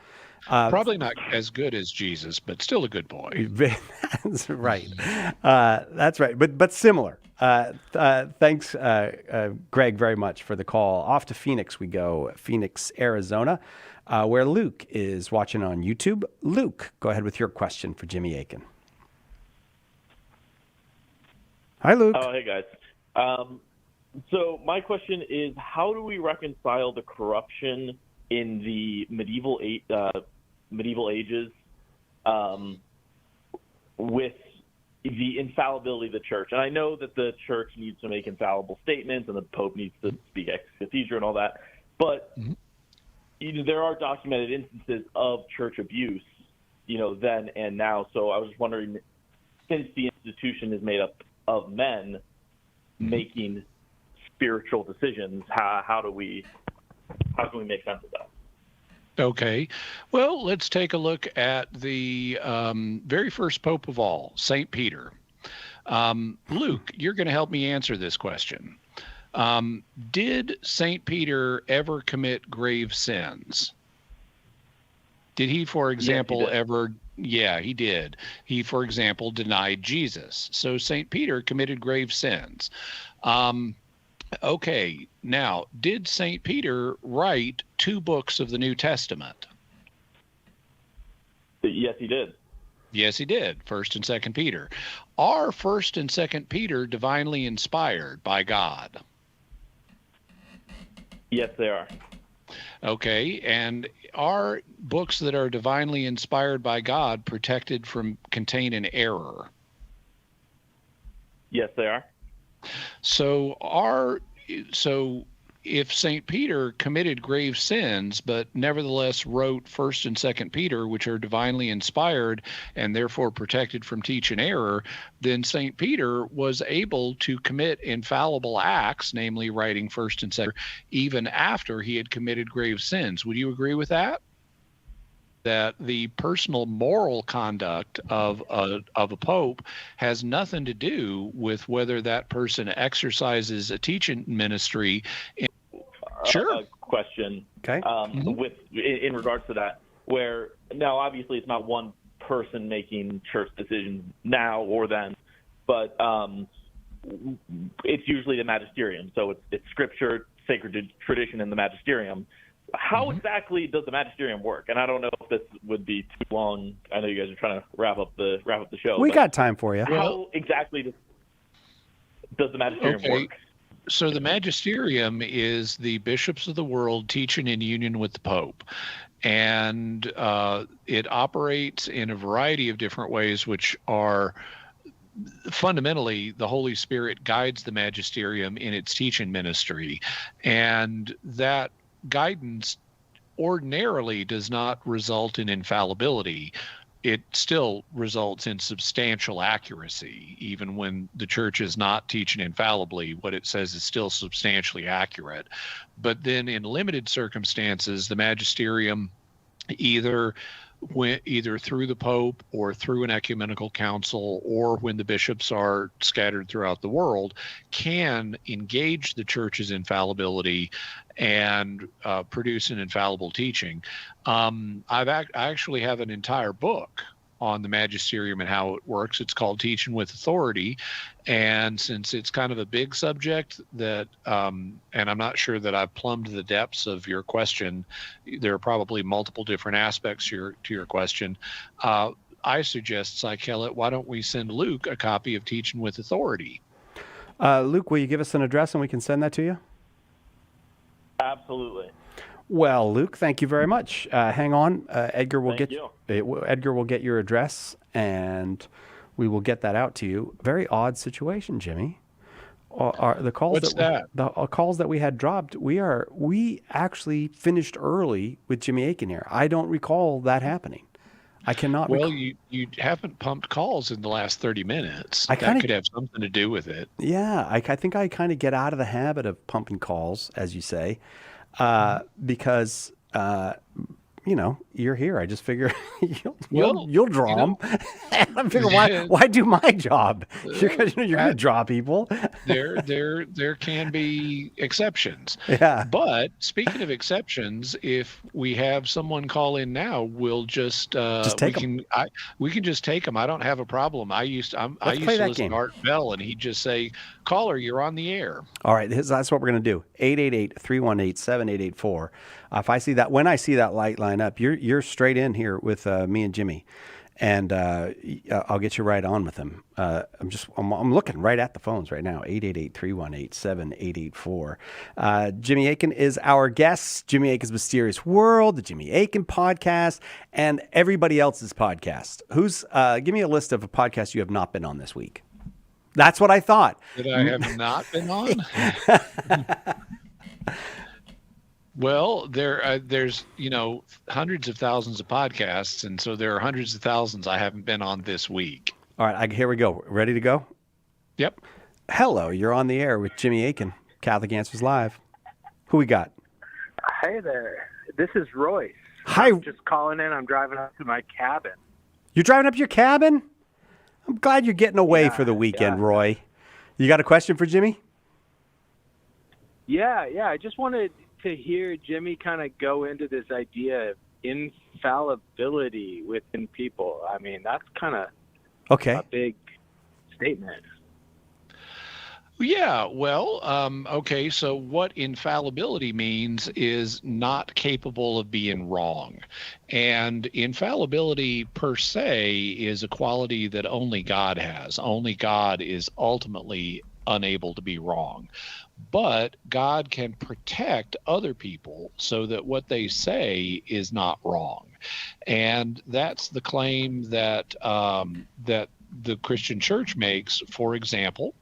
Probably not as good as Jesus, but still a good boy. That's right. That's right. But similar. Thanks, Greg, very much for the call. Off to Phoenix we go, Phoenix, Arizona, where Luke is watching on YouTube. Luke, go ahead with your question for Jimmy Akin. Hi, Luke. Oh, hey, guys. So my question is, how do we reconcile the corruption in the medieval ages with the infallibility of the church? And I know that the church needs to make infallible statements and the Pope needs to speak ex cathedra and all that, but there are documented instances of church abuse, then and now. So I was just wondering, since the institution is made up of men making spiritual decisions, how can we make sense of that? Okay. Well, let's take a look at the very first Pope of all, St. Peter. Luke, you're going to help me answer this question. Did St. Peter ever commit grave sins? Did he, for example, Yeah, he did. He, for example, denied Jesus. So St. Peter committed grave sins. Okay, now, did St. Peter write 2 books of the New Testament? Yes, he did. Yes, he did. 1st and 2nd Peter. Are 1st and 2nd Peter divinely inspired by God? Yes, they are. Okay, and are books that are divinely inspired by God protected from containing error? Yes, they are. So if St. Peter committed grave sins, but nevertheless wrote 1st and 2nd Peter, which are divinely inspired and therefore protected from teaching error, then St. Peter was able to commit infallible acts, namely writing 1st and 2nd, even after he had committed grave sins. Would you agree with that? That the personal moral conduct of a pope has nothing to do with whether that person exercises a teaching ministry. Sure. Question. Okay. In regards to that, where now obviously it's not one person making church decisions now or then, but it's usually the magisterium. So it's scripture, sacred tradition, and the magisterium. How exactly does the magisterium work? And I don't know if this would be too long. I know you guys are trying to wrap up the show. We got time for you. How exactly does the magisterium work? So the magisterium is the bishops of the world teaching in union with the Pope. And it operates in a variety of different ways, which are fundamentally the Holy Spirit guides the magisterium in its teaching ministry. And that guidance ordinarily does not result in infallibility. It still results in substantial accuracy. Even when the church is not teaching infallibly, what it says is still substantially accurate. But then in limited circumstances, the magisterium either through the Pope or through an ecumenical council, or when the bishops are scattered throughout the world, can engage the church's infallibility and produce an infallible teaching. I actually have an entire book on the magisterium and how it works. It's called Teaching with Authority. And since it's kind of a big subject that, and I'm not sure that I've plumbed the depths of your question, there are probably multiple different aspects to your question. I suggest, Psychelet, why don't we send Luke a copy of Teaching with Authority? Luke, will you give us an address and we can send that to you? Absolutely. Well, Luke, thank you very much. Hang on, Edgar will Thank Edgar will get your address, and we will get that out to you. Very odd situation, Jimmy. The calls calls that we had dropped. We actually finished early with Jimmy Akin here. I don't recall that happening. I cannot. Well, you haven't pumped calls in the last 30 minutes. That could have something to do with it. Yeah, I think I kind of get out of the habit of pumping calls, as you say, because you're here. I just figure you'll draw them. I figure why do my job? You're going to draw people. There can be exceptions. Yeah. But speaking of exceptions, if we have someone call in now, we'll take them. We can just take them. I don't have a problem. I used to listen to Art Bell, and he'd just say, "Caller, you're on the air." All right, that's what we're going to do. 888-318-7884. When I see that light line up, you're straight in here with me and Jimmy, and I'll get you right on with him. I'm looking right at the phones right now. 888-318-7884. Jimmy Akin is our guest. Jimmy Akin's Mysterious World, the Jimmy Akin podcast, and everybody else's podcast. Give me a list of a podcast you have not been on this week. That's what I thought. That I have not been on? Well, there's hundreds of thousands of podcasts, and so there are hundreds of thousands I haven't been on this week. All right, here we go. Ready to go? Yep. Hello, you're on the air with Jimmy Akin, Catholic Answers Live. Who we got? Hey there, this is Royce. Hi. I'm just calling in. I'm driving up to my cabin. You're driving up to your cabin? I'm glad you're getting away for the weekend, Roy. You got a question for Jimmy? Yeah. I just wanted to hear Jimmy kind of go into this idea of infallibility within people. I mean, that's kind of a big statement. Yeah, well, okay, so what infallibility means is not capable of being wrong. And infallibility per se is a quality that only God has. Only God is ultimately unable to be wrong. But God can protect other people so that what they say is not wrong. And that's the claim that that the Christian church makes, for example,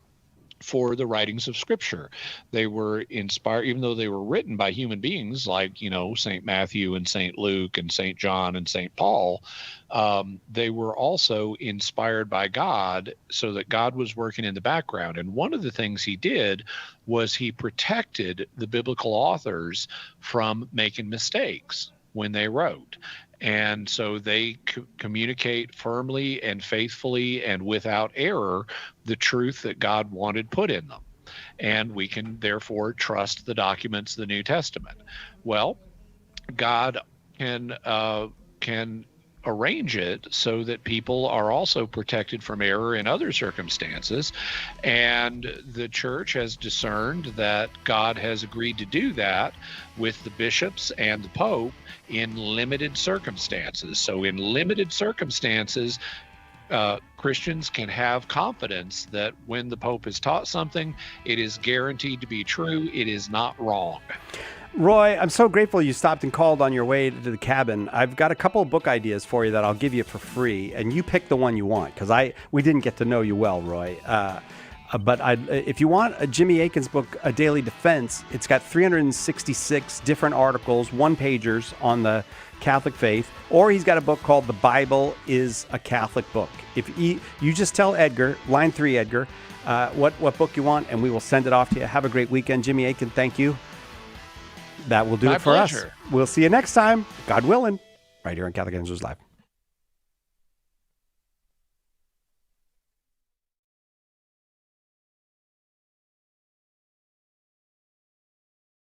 for the writings of Scripture. They were inspired, even though they were written by human beings like, St. Matthew and St. Luke and St. John and St. Paul. They were also inspired by God, so that God was working in the background. And one of the things he did was he protected the biblical authors from making mistakes when they wrote. And so they communicate firmly and faithfully and without error the truth that God wanted put in them. And we can therefore trust the documents of the New Testament. Well, God can arrange it so that people are also protected from error in other circumstances. And the church has discerned that God has agreed to do that with the bishops and the Pope in limited circumstances. So in limited circumstances, Christians can have confidence that when the Pope has taught something, it is guaranteed to be true. It is not wrong. Roy, I'm so grateful you stopped and called on your way to the cabin. I've got a couple of book ideas for you that I'll give you for free, and you pick the one you want, because we didn't get to know you well, Roy. But if you want a Jimmy Akin's book, A Daily Defense, it's got 366 different articles, one-pagers on the Catholic faith, or he's got a book called The Bible is a Catholic Book. If you just tell Edgar, line 3, Edgar, what book you want, and we will send it off to you. Have a great weekend, Jimmy Akin. Thank you. That will do it for us. We'll see you next time, God willing, right here on Catholic Answers Live.